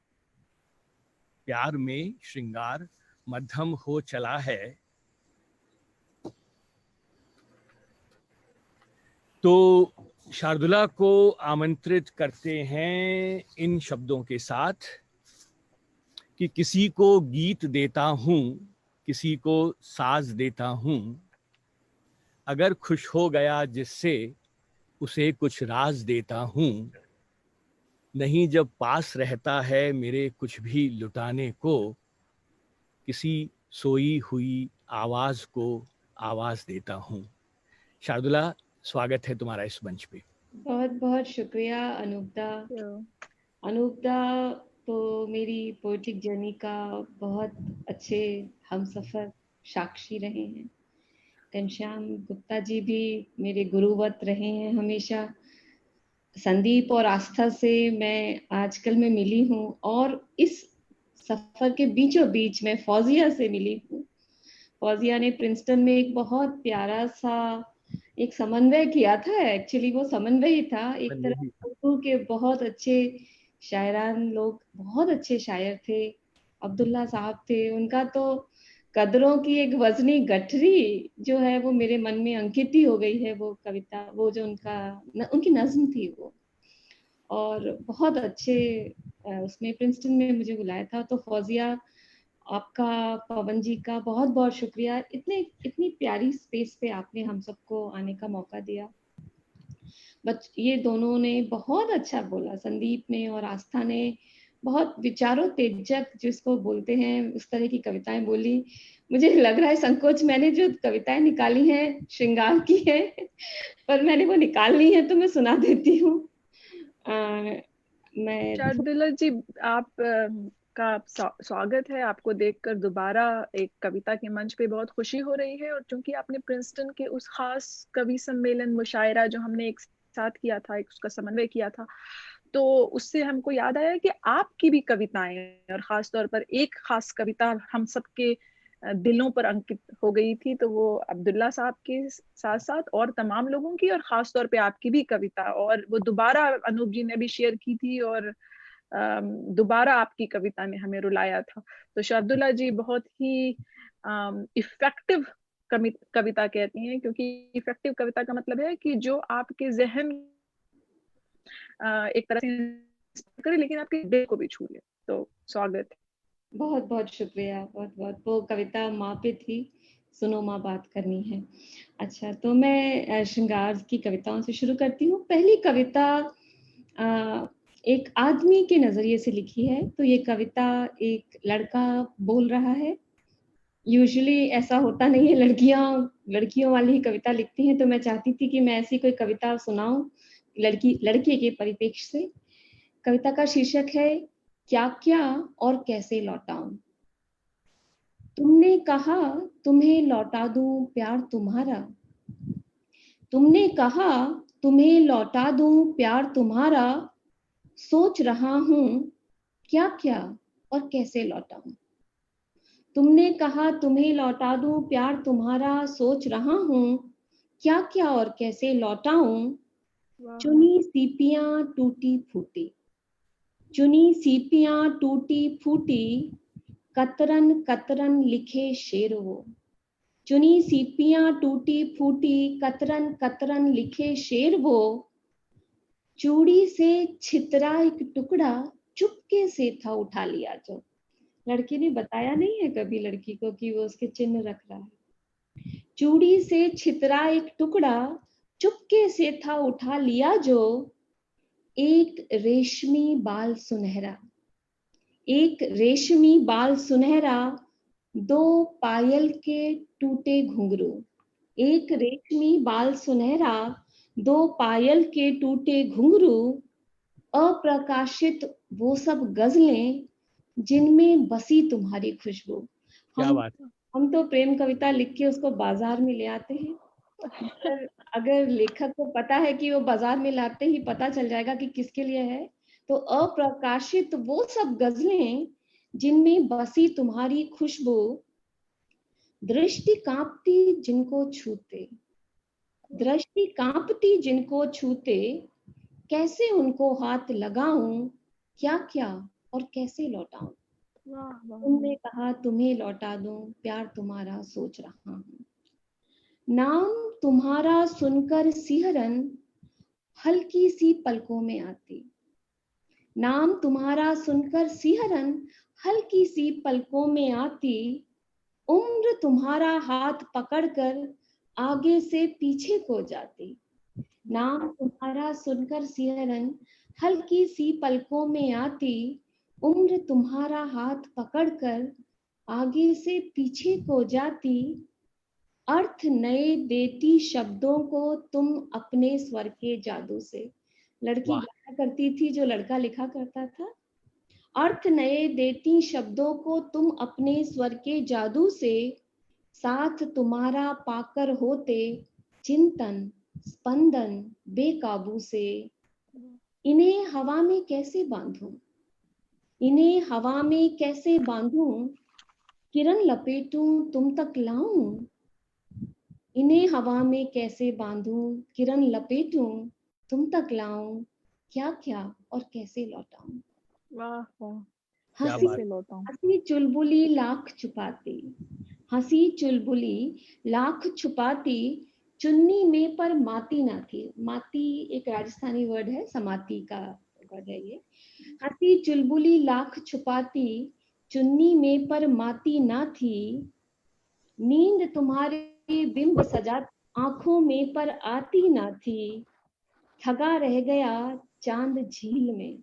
प्यार में श्रृंगार मध्यम हो चला है। तो शार्दुला को आमंत्रित करते हैं इन शब्दों के साथ कि किसी को गीत देता हूँ, किसी को साज देता हूँ, अगर खुश हो गया जिससे उसे कुछ राज देता हूँ, नहीं जब पास रहता है मेरे कुछ भी लुटाने को, किसी सोई हुई आवाज को आवाज देता हूँ। शार्दुला, स्वागत है तुम्हारा इस मंच पे। बहुत बहुत शुक्रिया अनूपदा। अनूपदा तो मेरी पोएटिक जर्नी का बहुत अच्छे हमसफर साक्षी रहे हैं। घनश्याम गुप्ता जी भी मेरे गुरुवत रहे हैं हमेशा। संदीप और आस्था से मैं आजकल में मिली हूँ, और इस सफर के बीचों बीच में फौजिया से मिली हूँ। फौजिया ने प्रिंसटन में एक बहुत प्यारा सा एक समन्वय किया था। एक्चुअली वो समन्वय ही था एक तरह। उर्दू के बहुत अच्छे शायरान लोग, बहुत अच्छे शायर थे, अब्दुल्ला साहब थे। उनका तो कदरों की एक वजनी गठरी जो है वो मेरे मन में अंकित ही हो गई है। वो कविता, वो जो उनकी नज्म थी वो, और बहुत अच्छे उसमें प्रिंसटन में मुझे बुलाया था। तो फौजिया, आपका, पवन जी का बहुत बहुत शुक्रिया। इतनी प्यारी स्पेस पे आपने हम सबको आने का मौका दिया। बट ये दोनों ने बहुत अच्छा बोला, संदीप ने और आस्था ने बहुत विचारोत्तेजक जिसको बोलते हैं उस तरह की कविताएं बोली। मुझे लग रहा है संकोच, मैंने जो कविताएं निकाली हैं श्रृंगार की है, पर मैंने वो निकाल ली है तो मैं सुना देती हूँ। मैं शार्दुला जी, आप का स्वागत है। आपको देखकर दोबारा एक कविता के मंच पे बहुत खुशी हो रही है, और चूंकि आपने प्रिंसटन के उस खास कवि सम्मेलन मुशायरा जो हमने एक साथ किया था, एक उसका समन्वय किया था, तो उससे हमको याद आया कि आपकी भी कविताएं, और खास तौर पर एक खास कविता हम सबके दिलों पर अंकित हो गई थी, तो वो अब्दुल्ला साहब के साथ साथ और तमाम लोगों की, और खास तौर पे आपकी भी कविता, और वो दोबारा अनूप जी ने भी शेयर की थी, और दोबारा आपकी कविता ने हमें रुलाया था। तो शार्दुला जी बहुत ही इफेक्टिव कविता कहती हैं, क्योंकि इफेक्टिव कविता का मतलब है कि जो आपके जहन एक तरह से करे, लेकिन आपके दिल को भी छू ले। तो स्वागत। बहुत बहुत शुक्रिया, बहुत बहुत। वो कविता माँ पे थी, सुनो माँ बात करनी है। अच्छा, तो मैं श्रृंगार की कविताओं से शुरू करती हूँ। पहली कविता एक आदमी के नजरिए से लिखी है। तो ये कविता एक लड़का बोल रहा है। यूजुअली ऐसा होता नहीं है, लड़कियों वाली ही कविता लिखती हैं, तो मैं चाहती थी कि मैं ऐसी कोई कविता सुनाऊं लड़के के परिप्रेक्ष्य से। कविता का शीर्षक है क्या क्या और कैसे लौटाऊं। तुमने कहा तुम्हें लौटा दूं प्यार तुम्हारा, तुमने कहा तुम्हें लौटा दूं प्यार तुम्हारा, सोच रहा हूं क्या क्या और कैसे लौटाऊं। तुमने कहा तुम्हें लौटा दूं प्यार तुम्हारा, सोच रहा हूं क्या क्या और कैसे लौटाऊं। चुनी सीपियां टूटी फूटी, चुनी सीपियां टूटी फूटी, कतरन कतरन लिखे शेर वो। चुनी सीपियां टूटी फूटी, कतरन कतरन लिखे शेर वो। चूड़ी से छितरा एक टुकड़ा, चुपके से था उठा लिया जो। लड़की ने बताया नहीं है कभी लड़की को कि वो उसके चिन्ह रख रहा है। चूड़ी से छितरा एक टुकड़ा, चुपके से था उठा लिया जो। एक रेशमी बाल सुनहरा, एक रेशमी बाल सुनहरा, दो पायल के टूटे घुंघरू। एक रेशमी बाल सुनहरा, दो पायल के टूटे घुंघरू। अप्रकाशित वो सब गजलें जिनमें बसी तुम्हारी खुशबू। क्या बात। हम तो प्रेम कविता लिख के उसको बाजार में ले आते हैं, अगर लेखक को पता है कि वो बाजार में लाते ही पता चल जाएगा कि किसके लिए है। तो अप्रकाशित वो सब गजलें जिनमें बसी तुम्हारी खुशबू, दृष्टि कांपती जिनको छूते, दृष्टि कांपती जिनको छूते, कैसे उनको हाथ लगाऊं, क्या क्या और कैसे लौटाऊं। तुमने कहा तुम्हें लौटा दूं प्यार तुम्हारा, सोच रहा हूं। नाम तुम्हारा सुनकर सिहरन हल्की सी पलकों में आती, नाम तुम्हारा सुनकर सिहरन हल्की सी पलकों में आती। उम्र तुम्हारा हाथ पकड़कर आगे से पीछे को जाती। नाम तुम्हारा सुनकर सिहरन हल्की सी पलकों में आती। उम्र तुम्हारा हाथ पकड़कर आगे से पीछे को जाती। अर्थ नए देती शब्दों को तुम अपने स्वर के जादू से। लड़की गाया करती थी, जो लड़का लिखा करता था। अर्थ नए देती शब्दों को तुम अपने स्वर के जादू से, साथ तुम्हारा पाकर होते चिंतन स्पंदन बेकाबू से। इन्हें हवा में कैसे बांधूं, इन्हें हवा में कैसे बांधूं, किरण लपेटूं तुम तक लाऊं। इन्हें हवा में कैसे बांधूं, किरण लपेटूं तुम तक लाऊं, क्या क्या और कैसे लौटाऊं। वाह, हंसी चुलबुली लाख छुपाती, हंसी चुलबुली लाख छुपाती, चुन्नी में पर माती ना थी। माती एक राजस्थानी वर्ड है, समाती का वर्ड है ये। हंसी चुलबुली लाख छुपाती, चुन्नी में पर माती ना थी। नींद तुम्हारे बिंब सजा आंखों में पर आती ना थी। ठगा रह गया चांद झील में,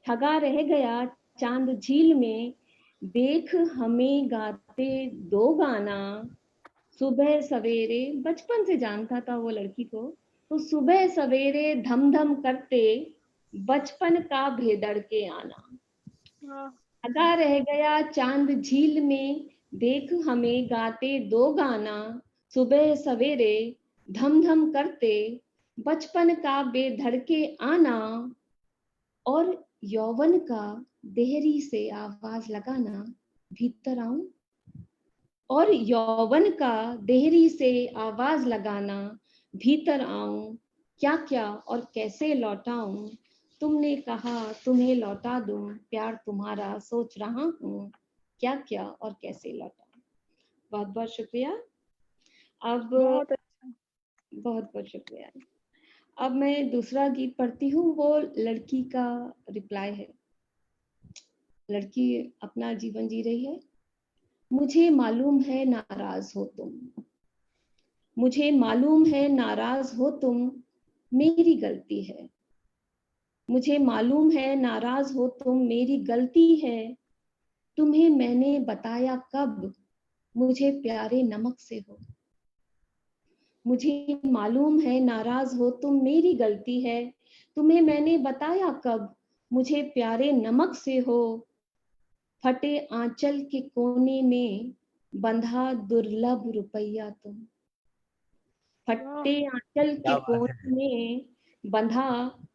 ठगा रह गया चांद झील में, देख हमें गाते दो गाना। सुबह सवेरे, बचपन से जानता था वो लड़की को, तो सुबह सवेरे धम धम करते बचपन का भेदड़ के आना। ठगा रह गया चांद झील में, देख हमें गाते दो गाना। सुबह सवेरे धम धम करते बचपन का बेधड़के आना। और यौवन का देहरी से आवाज लगाना, भीतर आऊं। और यौवन का देहरी से आवाज लगाना, भीतर आऊं। क्या क्या और कैसे लौटाऊं, तुमने कहा तुम्हें लौटा दूं। प्यार तुम्हारा सोच रहा हूँ, क्या क्या और कैसे लौटाऊं। बहुत बहुत शुक्रिया। अब बहुत बहुत बहुत शुक्रिया। अब मैं दूसरा गीत पढ़ती हूँ। वो लड़की का रिप्लाई है। लड़की अपना जीवन जी रही है। मुझे मालूम है नाराज हो तुम, मुझे मालूम है नाराज हो तुम, मेरी गलती है। मुझे मालूम है नाराज हो तुम, मेरी गलती है। तुम्हें मैंने बताया कब, मुझे प्यारे नमक से हो। मुझे मालूम है नाराज हो तुम, मेरी गलती है। तुम्हें मैंने बताया कब, मुझे प्यारे नमक से हो। फटे आंचल के कोने में बंधा दुर्लभ रुपया तुम। फटे आंचल के कोने में बंधा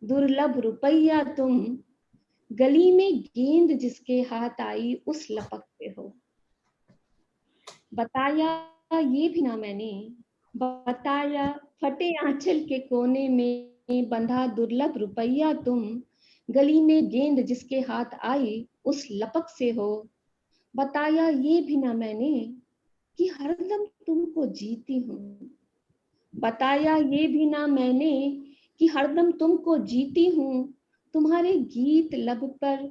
दुर्लभ रुपया तुम। गली में गेंद जिसके हाथ आई उस लपकते हो। बताया ये भी ना मैंने, बताया फटे आंचल के कोने में बंधा दुर्लभ रुपया तुम। गली में गेंद जिसके हाथ आई उस लपक से हो। बताया ये भी ना मैंने कि हरदम तुमको जीती हूँ। बताया ये भी ना मैंने कि हरदम तुमको जीती हूँ। तुम्हारे गीत लब पर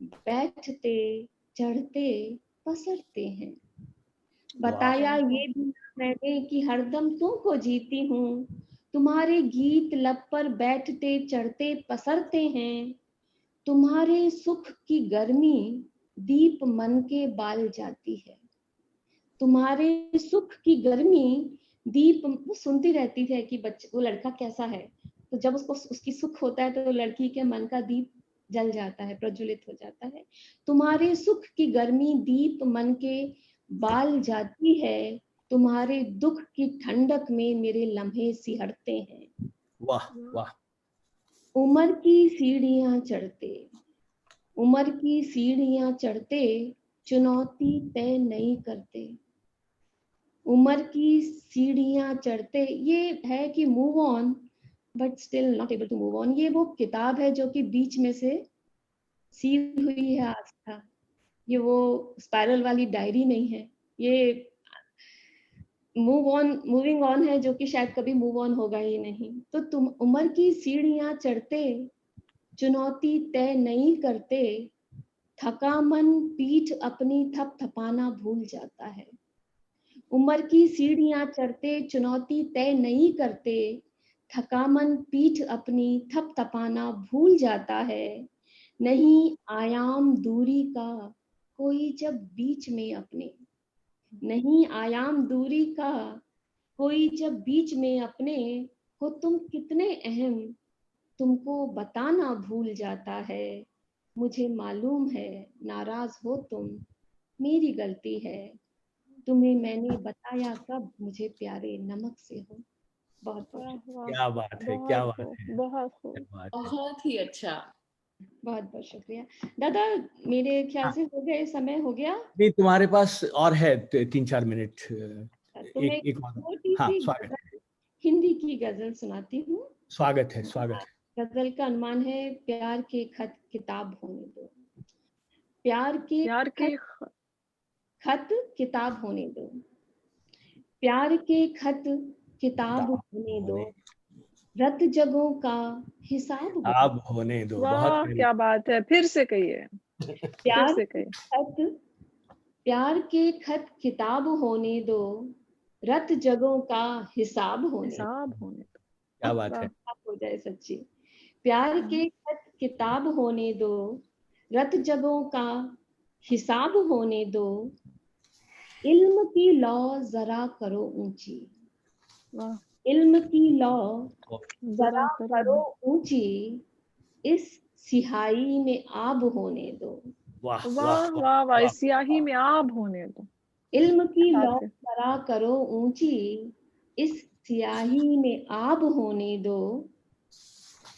बैठते चढ़ते पसरते हैं। बताया ये भी ना मैंने कि हरदम तुमको जीती हूँ। तुम्हारे गीत लब पर बैठते चढ़ते पसरते हैं। तुम्हारे सुख की गर्मी दीप मन के बाल जाती है। तुम्हारे सुख की गर्मी दीप, वो सुनती रहती है कि बच्चे, वो लड़का कैसा है। तो जब उसको उसकी सुख होता है तो लड़की के मन का दीप जल जाता है, प्रज्वलित हो जाता है। तुम्हारे सुख की गर्मी दीप मन के बाल जाती है। तुम्हारे दुख की ठंडक में मेरे लम्हे सिहरते हैं। वाह वाह। उम्र की सीढ़ियां चढ़ते, उम्र की सीढ़ियां चढ़ते चुनौती तय नहीं करते। उम्र की सीढ़ियां चढ़ते, ये है कि move on but still not able to move on. ये वो किताब है जो कि बीच में से सी हुई है आस्था। ये वो स्पाइरल वाली डायरी नहीं है। ये मूविंग ऑन है जो कि शायद कभी मूव ऑन होगा ही नहीं। तो तुम उम्र की सीढ़ियां चढ़ते चुनौती तय नहीं करते। थका मन पीठ अपनी थपथपाना भूल जाता है। उम्र की सीढ़ियां चढ़ते चुनौती तय नहीं करते। थका मन पीठ अपनी थपथपाना भूल जाता है। नहीं आयाम दूरी का कोई जब बीच में अपने, नहीं आयाम दूरी का कोई जब बीच में अपने हो। तुम कितने अहम तुमको बताना भूल जाता है। मुझे मालूम है नाराज हो तुम, मेरी गलती है। तुम्हें मैंने बताया कब, मुझे प्यारे नमक से हो। बहुत बहुत क्या बात है, क्या बात है, बहुत क्या बात है। बहुत ही अच्छा। बहुत बहुत शुक्रिया दादा। मेरे ख्याल से हो गए, समय हो गया। नहीं, तुम्हारे पास और है 3-4 मिनट। तो मैं एक और। छोटी हाँ, सी स्वागत है, हिंदी की गजल सुनाती हूँ। स्वागत है, स्वागत है। गजल का अनुमान है, प्यार के खत किताब होने दो। प्यार के प्यार के खत किताब होने दो। प्यार के खत किताब होने दो। रत जगहों का हिसाब बता। अब होने दो। बहुत वाह प्यारी। क्या बात है, फिर से कहिए, फिर प्यार से के कहिए। खत, प्यार के खत किताब होने दो। रत जगहों का हिसाब होने दो। हिसाब होने दो। क्या बात है। हो जाए सच्ची। प्यार के खत किताब होने दो। रत जगों का हिसाब होने दो, इल्म की लौ जरा करो ऊंची, वाह, इल्म की लौ जरा जरा करो ऊंची, इस सिहाई में आब होने दो। वाह वाह वाह वाह वाह वाह, वाह। इस स्याही में आब होने दो। इल्म की क्या लौ बात है। जरा करो ऊंची, इस सियाही में आब होने दो।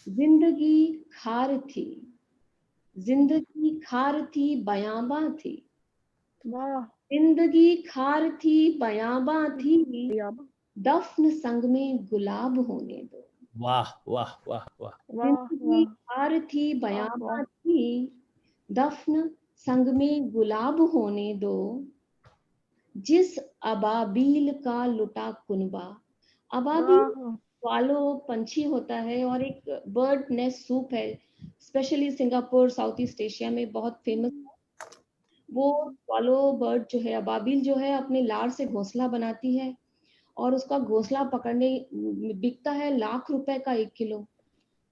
जिंदगी खार थी, जिंदगी खार थी बयाबां थी, वाह, जिंदगी खार थी बयाबां थी, याब, दफन संग में गुलाब होने दो। वाह वाह वाह वाह। वाह जिंदगी वाह खार थी वाह बयाबां वाह, थी, दफन संग में गुलाब होने दो। जिस अबाबील का लुटा कुनबा, अबाबील वाह, वालो पंछी होता है और एक बर्ड नेस्ट सूप है, specially Singapore south east Asia में बहुत फेमस है। वो वालो बर्ड जो है, अबाबील जो है, अपने लार से घोंसला बनाती है और उसका घोंसला पकड़ने बिकता है ₹1,00,000 का 1 किलो।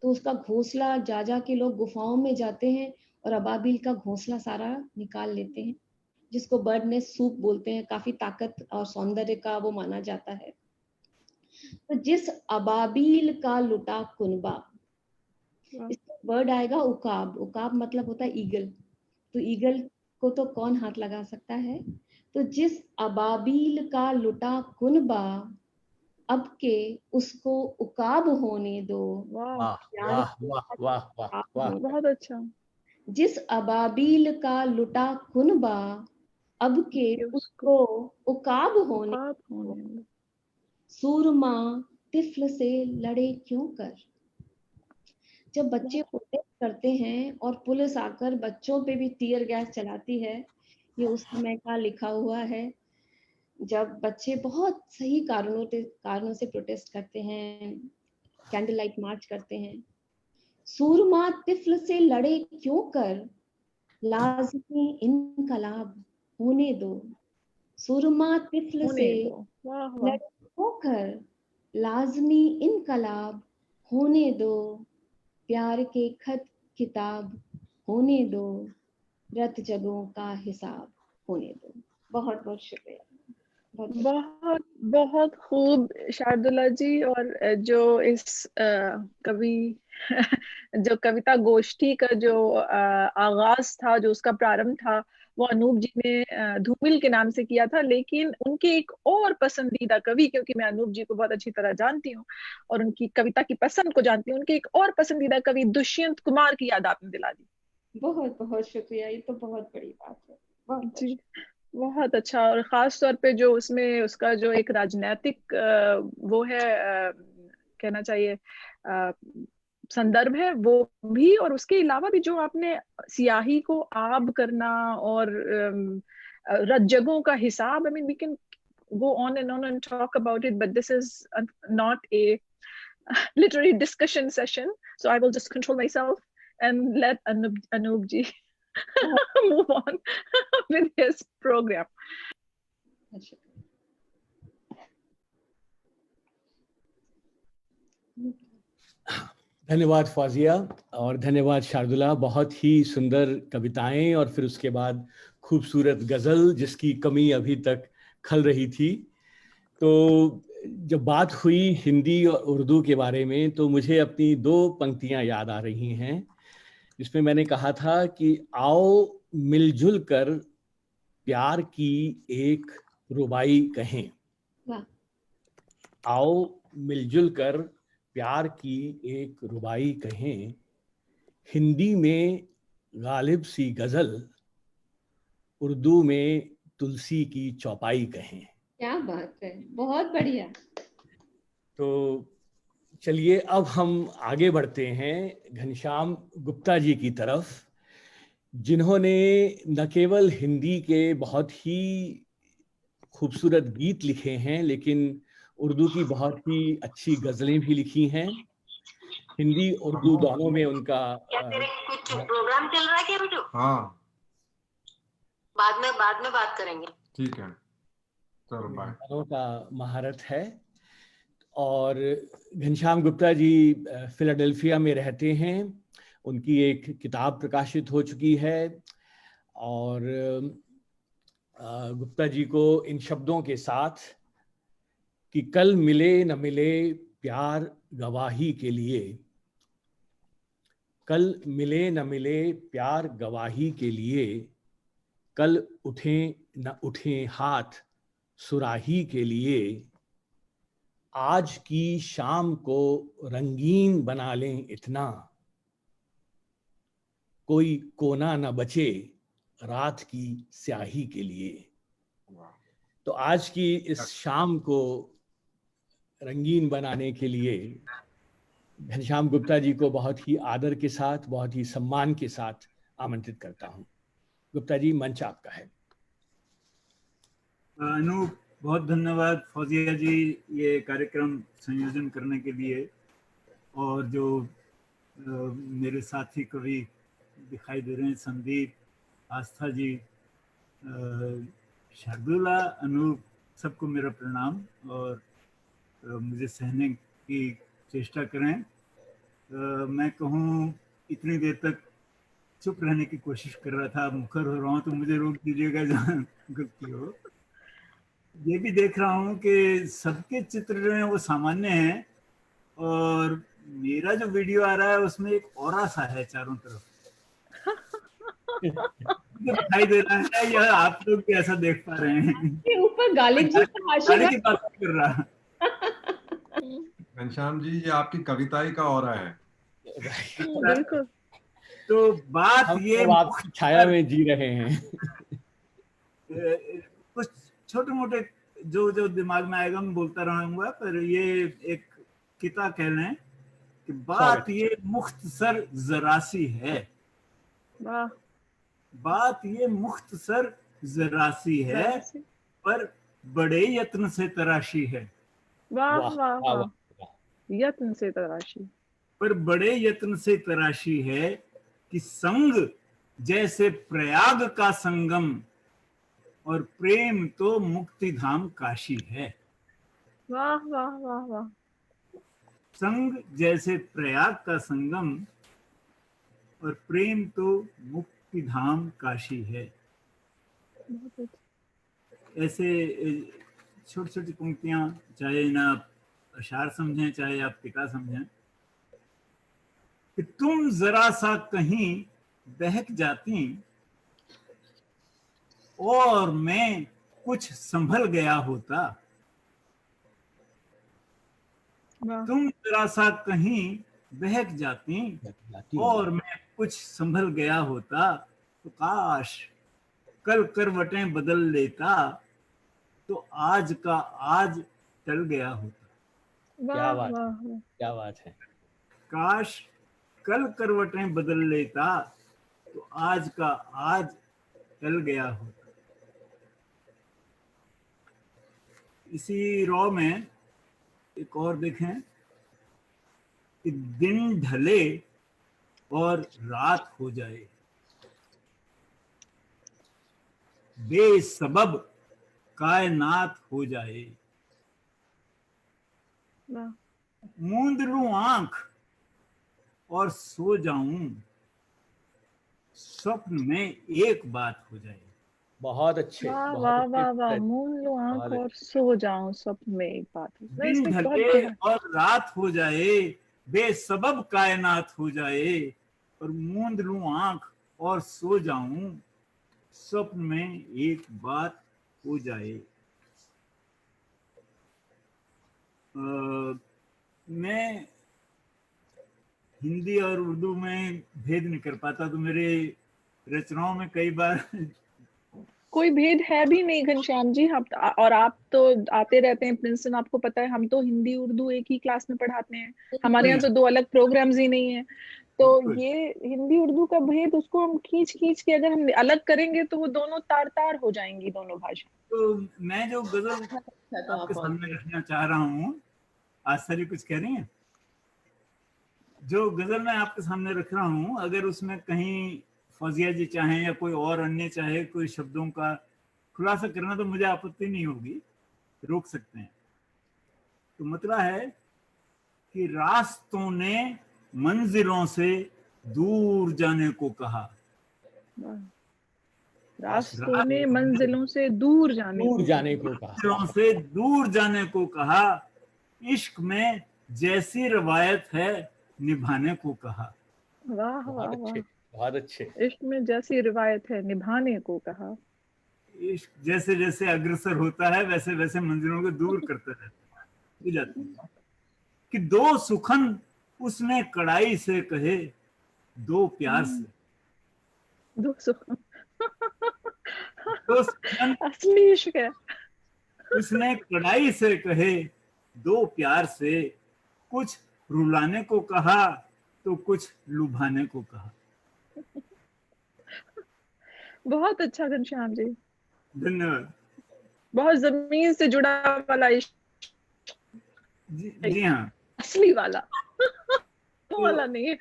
तो उसका घोंसला जा जा के लोग गुफाओं में जाते हैं और अबाबील का घोंसला सारा निकाल लेते हैं, जिसको बर्ड नेस्ट सूप बोलते हैं। काफी ताकत और सौंदर्य का वो माना जाता है। तो जिस अबाबील का लुटा कुनबा, इसका वर्ड आएगा उकाब। उकाब मतलब होता है ईगल। तो ईगल को तो कौन हाथ लगा सकता है। तो जिस अबाबील का लुटा कुनबा, अब के उसको उकाब होने दो। वाह, वाह प्यार वाह के वाह खत वाह वाह उकाब वाह। होने। बहुत अच्छा। जिस अबाबील का लुटा कुनबा, अब के कि उसको उसको उकाब होने उकाब दो। होने दो। सूरमा तिफल से लड़े क्यों कर। जब बच्चे बहुत खूब। प्रोटेस्ट करते हैं और पुलिस आकर बच्चों पे भी टीयर गैस चलाती है, ये उस समय का लिखा हुआ है, जब बच्चे बहुत सही कारणों से प्रोटेस्ट करते हैं, कैंडल लाइट मार्च करते हैं। सूरमा तिफल से लड़े क्यों कर, लाजमी इनकलाब होने दो। सूरमा तिफल होने से दो। वाह वाह, लड़े क्यों कर, लाजमी इनकलाब होने दो। प्यार के खत किताब होने दो, रत जगों का हिसाब होने दो। बहुत बहुत शुक्रिया। बहुत बहुत बहुत बहुत खूब शार्दुला जी। और जो इस कवि जो कविता गोष्ठी का जो आगाज था, जो उसका प्रारंभ था, वो अनूप जी ने धूमिल के नाम से किया था। लेकिन उनके एक और पसंदीदा कवि, क्योंकि मैं अनूप जी को बहुत अच्छी तरह जानती हूँ और उनकी कविता की पसंद को जानती हूँ, उनके एक और पसंदीदा कवि दुष्यंत कुमार की याद आपने दिला दी। बहुत बहुत शुक्रिया। ये तो बहुत बड़ी बात है। बहुत बहुत जी, बहुत अच्छा। और खास तौर पे जो उसमें उसका जो एक राजनीतिक वो है, कहना चाहिए संदर्भ है वो भी। और उसके अलावा भी जो आपने सियाही को आब करना और रज्जगों का हिसाब, I mean we can go on and talk about it, but this is not a literary discussion session, so I will just control myself and let Anup ji बहुत move on with his program. बहुत शुक्रिया। धन्यवाद फौजिया और धन्यवाद शार्दुला। बहुत ही सुंदर कविताएं और फिर उसके बाद खूबसूरत गजल जिसकी कमी अभी तक खल रही थी। तो जब बात हुई हिंदी और उर्दू के बारे में तो मुझे अपनी 2 पंक्तियां याद आ रही हैं, जिसमें मैंने कहा था कि आओ मिलजुल कर प्यार की एक रुबाई कहें। वाह, आओ मिलजुल कर प्यार की एक रुबाई कहें, हिंदी में गालिब सी गजल, उर्दू में तुलसी की चौपाई कहें। क्या बात है। बहुत बढ़िया। तो चलिए अब हम आगे बढ़ते हैं घनश्याम गुप्ता जी की तरफ, जिन्होंने न केवल हिंदी के बहुत ही खूबसूरत गीत लिखे हैं लेकिन उर्दू की बहुत ही अच्छी गजलें भी लिखी हैं। हिंदी उर्दू दोनों में उनका क्या तेरे कुछ प्रोग्राम चल रहा है क्या बेटू? हाँ बाद में बात करेंगे। ठीक है, चलो बाय। दोनों का महारत है। और घनश्याम गुप्ता जी फिलाडेल्फिया में रहते हैं। उनकी एक किताब प्रकाशित हो चुकी है और गुप्ता जी को इन शब्दों के साथ कि कल मिले न मिले प्यार गवाही के लिए, कल मिले न मिले प्यार गवाही के लिए, कल उठे न उठे हाथ सुराही के लिए, आज की शाम को रंगीन बना लें इतना, कोई कोना न बचे रात की स्याही के लिए। तो आज की इस शाम को रंगीन बनाने के लिए घनश्याम गुप्ता जी को बहुत ही आदर के साथ, बहुत ही सम्मान के साथ आमंत्रित करता हूं। गुप्ता जी, मंच आपका है। अनूप, बहुत धन्यवाद फौजिया जी ये कार्यक्रम संयोजन करने के लिए, और जो मेरे साथी कवि दिखाई दे रहे हैं, संदीप, आस्था जी, शार्दुला, अनूप, सबको मेरा प्रणाम। और मुझे सहने की चेष्टा करें। मैं कहूँ इतनी देर तक चुप रहने की कोशिश कर रहा था, मुखर हो रहा हूँ तो मुझे रोक दीजिएगा जहाँ गलती हो। ये भी देख रहा हूँ कि सबके चित्र जो हैं वो सामान्य हैं, और मेरा जो वीडियो आ रहा है उसमें एक ऑरा सा है चारों तरफ। मुझे दिखाई दे रहा है, यह आप लोग भी ऐसा देख पा रहे हैं? के ऊपर गालिब जी का गाली आशीर्वाद की बात नहीं कर रहा। घनश्याम जी, ये आपकी कविताई का ऑरा है। बिल्कुल। तो बात हम ये सब आपकी छाया में जी रहे हैं। कुछ छोटे मोटे जो जो दिमाग में आएगा मैं बोलता रहूंगा, पर ये एक किता कह लें कि बात ये मुख्तसर जरासी है, वाह बात ये मुख्तसर जरासी है, पर बड़े यत्न से तराशी है। वाह वाह, वाह वाह, वाह, यत्न से तराशी। पर बड़े यत्न से तराशी है कि संग जैसे प्रयाग का संगम, और प्रेम तो मुक्ति धाम काशी है। वाह वाह वाह वाह। संग जैसे प्रयाग का संगम, और प्रेम तो मुक्ति धाम काशी है। ऐसे छोटी छोटी पंक्तियां, चाहे इन्हें आप अशार समझें चाहे आप टीका समझें, कि तुम जरा सा कहीं बहक जाती, और मैं कुछ संभल गया होता। तुम जरा सा कहीं बहक जाती, और मैं कुछ संभल गया होता, तो काश कल करवटें बदल लेता, तो आज का आज टल गया होता। क्या बात है, क्या बात है। काश कल करवटें बदल लेता, तो आज का आज टल गया होता। इसी रॉ में एक और देखें कि दिन ढले और रात हो जाए, बेसबब कायनात हो जाए, मूंद लूं आंख और सो जाऊं, स्वप्न में एक बात हो जाए। बहुत अच्छे, वाह बहुत वाह अच्छे। वाह वाह, मूंद लूं आंख और सो जाऊं, स्वप्न में एक बात। दिन ढले और रात हो जाए, बेसबब कायनात हो जाए, और मूंद लूं आंख और सो जाऊं, स्वप्न में एक बात हो जाए। मैं हिंदी और उर्दू में भेद नहीं कर पाता, तो मेरे रचनाओं में कई बार कोई भेद है भी नहीं घनश्याम जी। हम और आप तो आते रहते हैं प्रिंसटन, आपको पता है हम तो हिंदी उर्दू एक ही क्लास में पढ़ाते हैं, हमारे यहाँ तो दो अलग प्रोग्राम्स ही नहीं है। तो ये हिंदी उर्दू का भेद, उसको हम खींच खींच के अगर हम अलग करेंगे तो वो दोनों तार तार हो जाएंगी, दोनों भाषा। तो मैं जो गजल आपके सामने रखना चाह रहा हूँ, आस्था जी कुछ कह रही हैं? जो गजल मैं आपके सामने रख रहा हूँ, अगर उसमें कहीं फौजिया जी चाहें या कोई और अन्य चाहे कोई शब्दों का खुलासा करना, तो मुझे आपत्ति नहीं होगी, रोक सकते हैं। तो मतलब है कि रास्तों ने मंजिलों से दूर जाने को कहा। रास्तों ने मंजिलों से दूर जाने दूर जाने को कहा। मंजिलों से दूर जाने को कहा। इश्क में जैसी रवायत है निभाने को कहा। वाह वाह बहुत वाह। अच्छे, बहुत अच्छे। इश्क में जैसी रिवायत है निभाने को कहा। इश्क जैसे जैसे अग्रसर होता है वैसे वैसे मंजिलों को दूर करता रहता है जाती है। कि दो सुखन उसने कड़ाई से कहे, दो प्यार से। दो सुखन दो सुखन असली इश्क है। उसने कड़ाई से कहे, दो प्यार से। कुछ रुलाने को कहा तो कुछ लुभाने को कहा। बहुत अच्छा घनश्याम जी, धन्यवाद। बहुत जमीन से जुड़ा वाला इश्क, जी हाँ, असली वाला वो वाला नहीं है।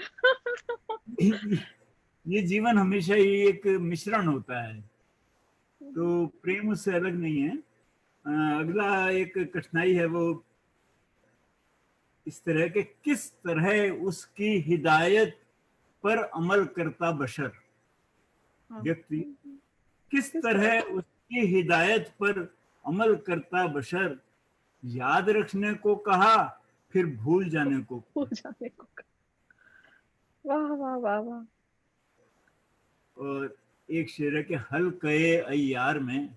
ये जीवन हमेशा ही एक मिश्रण होता है, तो प्रेम उससे अलग नहीं है। अगला एक कठिनाई है वो इस तरह के, किस तरह उसकी हिदायत पर अमल करता बशर। व्यक्ति किस तरह उसकी हिदायत पर अमल करता बशर। याद रखने को कहा फिर भूल जाने को। भूल जाने को कहा। वाह वाह वाह वाह। और एक शेर है कि हल्के अय्यार में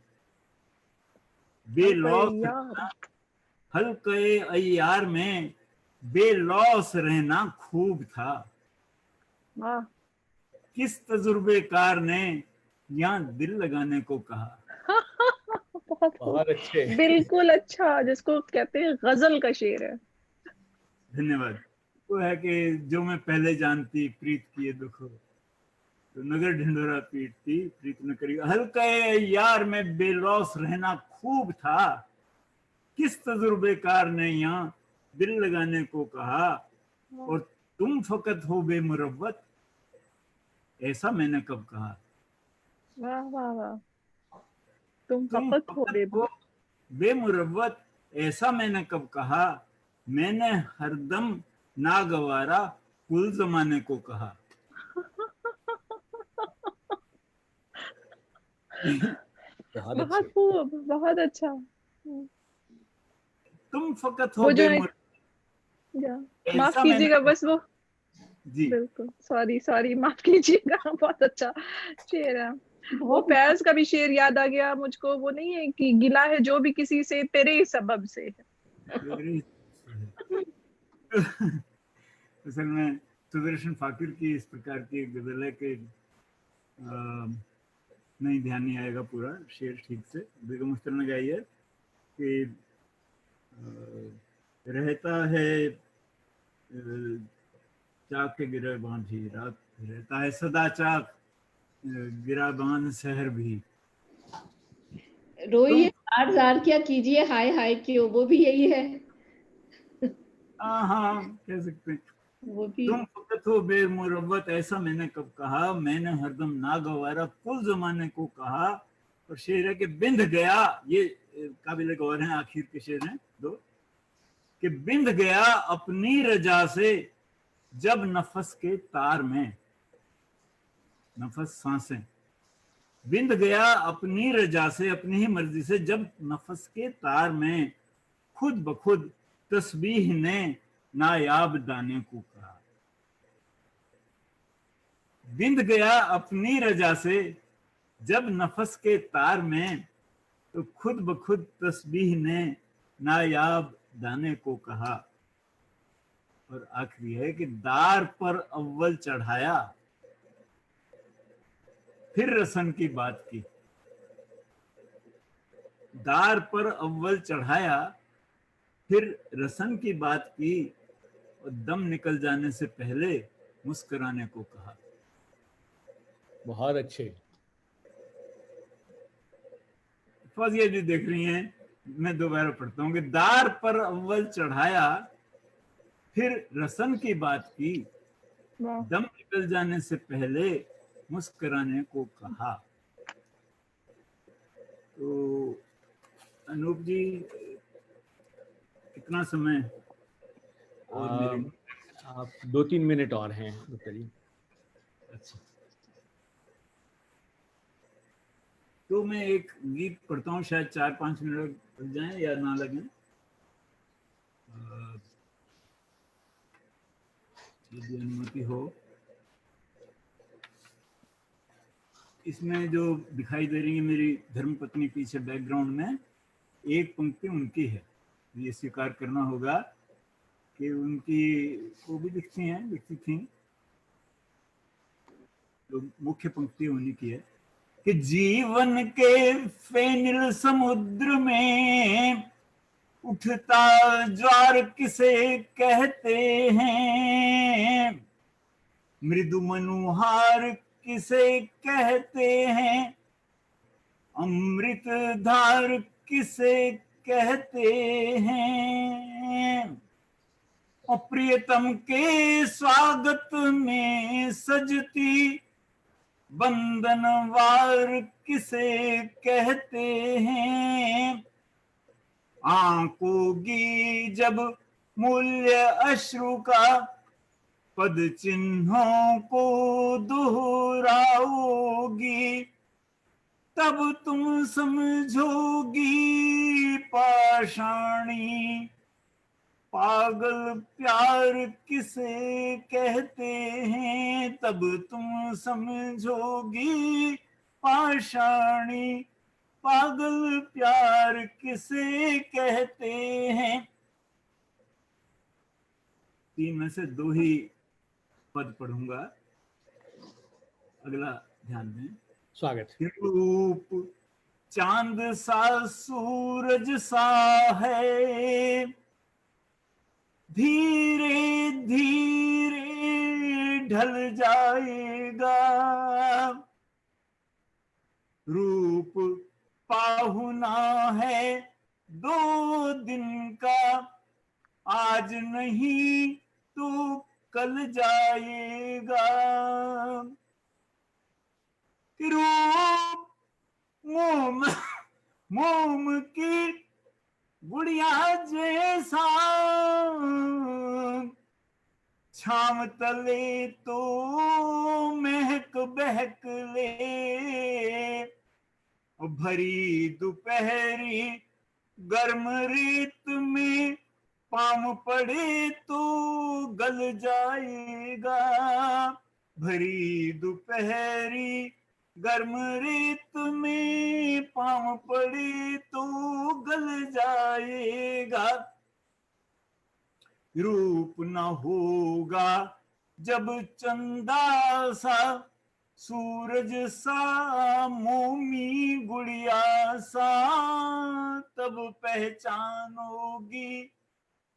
बेलौस रहना, हल्के अय्यार में बेलौस रहना खूब था। वाह। किस तजुर्बेकार ने यहाँ दिल लगाने को कहा। बहुत अच्छे। बिल्कुल अच्छा, जिसको कहते हैं गजल का शेर है। धन्यवाद। वो है कि जो मैं पहले जानती प्रीत किए दुख, तो नगर ढिंढोरा पीटती प्रीत न करी। हल्के यार में बेलौस रहना खूब था। किस तजुर्बेकार ने यहाँ दिल लगाने को कहा। और तुम फकत हो बेमुरव्वत, ऐसा मैंने कब कहा। वाह वाह वाह। तुम फकत हो बेमुरव्वत, ऐसा मैंने कब कहा। मैंने हरदम नागवारा कुल जमाने को कहा। बहुत खूब, बहुत अच्छा। तुम फकत हो वो जो है, बेमुरव्वत, माफ कीजिएगा बस वो जी बिल्कुल, सॉरी सॉरी, माफ कीजिएगा। बहुत अच्छा शेर है वो। फैज का भी शेर याद आ गया मुझको। वो नहीं है कि गिला है जो भी किसी से तेरे ही सबब से है। असल में सुदर्शन फाकिर की इस प्रकार की एक गजल है कि नहीं ध्यान नहीं आएगा पूरा शेर ठीक से। बेगम मुख्तर ने गाई है कि रहता है चाक के गिरे बांधी रात, रहता है सदा चाक गिरा बांध शहर भी। रोइए जार जार क्या कीजिए हाय हाय क्यों, वो भी यही है। हाँ कह सकते हैं। वो भी तुम फकत हो बेमुरव्वत, ऐसा मैंने कब कहा। मैंने हरदम नागवारा कुल जमाने को कहा। और शेर है कि बिंध गया, ये काबिल गौर है, आखिर के शेर हैं दो, कि बिंध गया अपनी रजा से जब नफस के तार में। नफस सांसें, बिंध गया अपनी रजा से, अपनी ही मर्जी से, जब नफस के तार में। खुद ब खुद तस्बीह ने नायाब दाने को कहा। बिंध गया अपनी रजा से जब नफस के तार में, तो खुद ब खुद तस्बीह ने नायाब दाने को कहा। और आखिरी है कि दार पर अव्वल चढ़ाया फिर रसन की बात की। दार पर अव्वल चढ़ाया फिर रसन की बात की। और दम निकल जाने से पहले मुस्कुराने को कहा। बहुत अच्छे। फौजिया जी देख रही हैं, मैं दोबारा पढ़ता हूँ कि दार पर अव्वल चढ़ाया फिर रसन की बात की। दम निकल जाने से पहले मुस्कुराने को कहा। तो अनूप जी कितना समय और आप 2-3 मिनट और हैं गुप्ता जी। अच्छा, तो मैं एक गीत पढ़ता हूँ, शायद 4-5 मिनट लग जाएं या ना लगें, यदि अनुमति हो। इसमें जो दिखाई दे रही है मेरी धर्मपत्नी पीछे बैकग्राउंड में, एक पंक्ति उनकी है, ये स्वीकार करना होगा कि उनकी, वो भी लिखती थी, तो मुख्य पंक्ति उन्हीं की है कि जीवन के फेनिल समुद्र में उठता ज्वार किसे कहते हैं, मृदु मनुहार किसे कहते हैं, अमृत धार किसे कहते हैं, और प्रियतम के स्वागत में सजती बंधनवार किसे कहते हैं, आंकोगी जब मूल्य अश्रु का पद चिन्हों को दोहराओगी, तब तुम समझोगी पाषाणी पागल प्यार किसे कहते हैं, तब तुम समझोगी पाषाणी पागल प्यार किसे कहते हैं। 3 में से 2 ही पद पढ़ूंगा, अगला ध्यान दें। स्वागत। रूप चांद सा सूरज सा है, धीरे धीरे ढल जाएगा, रूप पाहुना है 2 दिन का, आज नहीं तो कल जाएगा, रूप मोम की गुड़िया जैसा, छाम तले तो महक बहक ले, भरी दोपहरी गर्म रेत में पाम पड़े तो गल जाएगा, भरी दोपहरी गर्म रेत में पाम पड़े तो गल जाएगा, रूप न होगा जब चंदा सा सूरज सा मोमी गुड़िया सा, तब पहचानोगी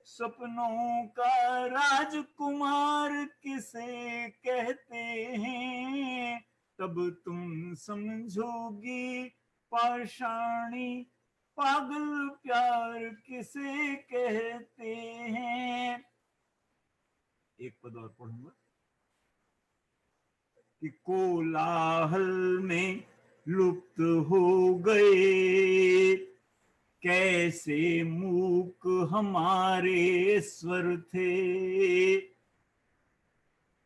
सपनों का राजकुमार किसे कहते हैं, तब तुम समझोगी पाषाणी पागल प्यार किसे कहते हैं। एक पद और पढ़ूंगा कि कोलाहल में लुप्त हो गए कैसे मूक हमारे स्वर थे,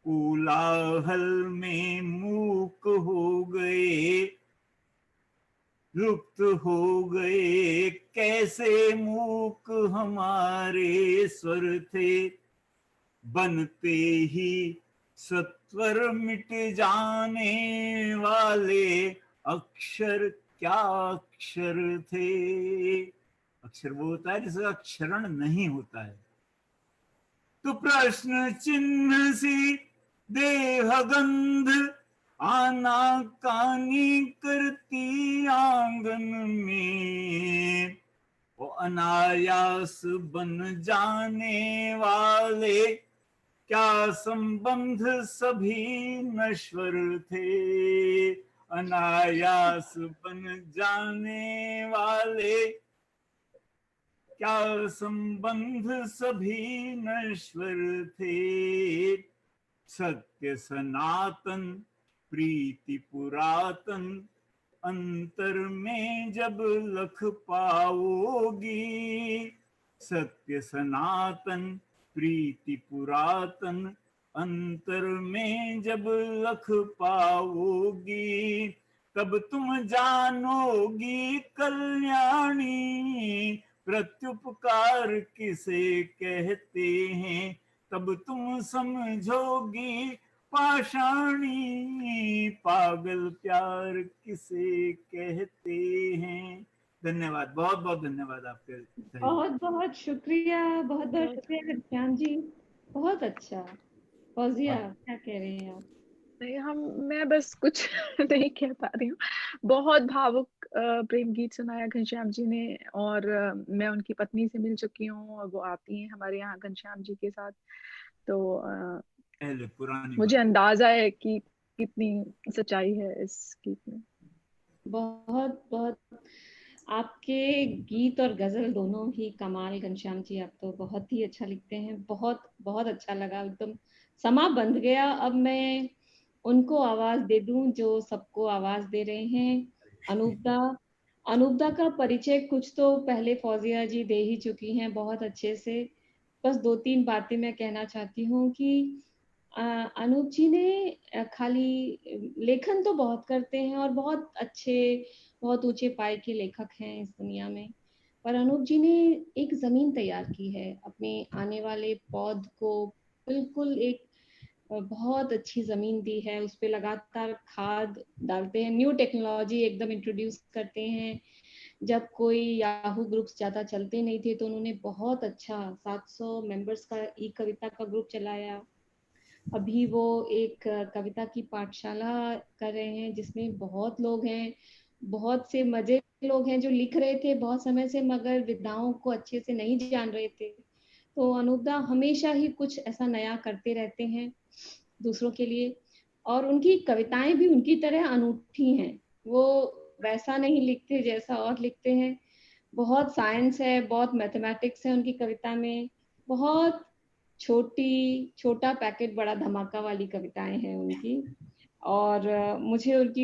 कोलाहल में मूक हो गए लुप्त हो गए कैसे मूक हमारे स्वर थे, बनते ही सत्वर मिट जाने वाले अक्षर क्या अक्षर थे, अक्षर वो होता है जिसका क्षरण नहीं होता है, तो प्रश्न चिन्ह सी देहगंध आना कानी करती आंगन में, वो अनायास बन जाने वाले क्या संबंध सभी नश्वर थे, अनायास बन जाने वाले क्या संबंध सभी नश्वर थे, सत्य सनातन प्रीति पुरातन अंतर में जब लख पाओगी, सत्य सनातन प्रीति पुरातन अंतर में जब लख पाओगी, तब तुम जानोगी कल्याणी, प्रत्युपकार किसे कहते हैं, तब तुम समझोगी पाषाणी, पागल प्यार किसे कहते हैं। धन्यवाद, बहुत बहुत धन्यवाद आपके। बहुत बहुत शुक्रिया, बहुत बहुत शुक्रिया घनश्याम जी, बहुत अच्छा। फौजिया क्या कह रहे हैं आप? नहीं, मैं बस कुछ नहीं कह पा रही हूँ। बहुत भावुक प्रेम गीत सुनाया घनश्याम जी ने, और मैं उनकी पत्नी से मिल चुकी हूँ और वो आती हैं हमारे यहाँ घनश्याम जी के साथ, तो पुरानी मुझे बात। अंदाजा है कि कितनी सच्चाई है इस गीत में। बहुत बहुत आपके गीत और गजल दोनों ही कमाल घनश्याम जी, आप तो बहुत ही अच्छा लिखते हैं। बहुत बहुत अच्छा लगा, एकदम समा बंध गया। अब मैं उनको आवाज दे दूं जो सबको आवाज दे रहे हैं, अनूपदा। अनूपदा का परिचय कुछ तो पहले फौजिया जी दे ही चुकी हैं बहुत अच्छे से। बस 2-3 बातें मैं कहना चाहती हूँ कि अनूप जी ने खाली लेखन तो बहुत करते हैं और बहुत अच्छे, बहुत ऊंचे पाए के लेखक हैं इस दुनिया में, पर अनूप जी ने एक जमीन तैयार की है अपने आने वाले पौध को। बिल्कुल एक बहुत अच्छी जमीन दी है, उस पे लगातार खाद डालते हैं, न्यू टेक्नोलॉजी एकदम इंट्रोड्यूस करते हैं। जब कोई याहू ग्रुप्स ज्यादा चलते नहीं थे तो उन्होंने बहुत अच्छा 700 मेंबर्स का ई कविता का ग्रुप चलाया। अभी वो एक कविता की पाठशाला कर रहे हैं जिसमें बहुत लोग हैं, बहुत से मजे लोग हैं जो लिख रहे थे बहुत समय से मगर विधाओं को अच्छे से नहीं जान रहे थे। तो अनूपदा हमेशा ही कुछ ऐसा नया करते रहते हैं दूसरों के लिए, और उनकी कविताएं भी उनकी तरह अनूठी हैं। वो वैसा नहीं लिखते जैसा और लिखते हैं, बहुत साइंस है, बहुत मैथमेटिक्स है उनकी कविता में, बहुत छोटा पैकेट बड़ा धमाका वाली कविताएं हैं उनकी। और मुझे उनकी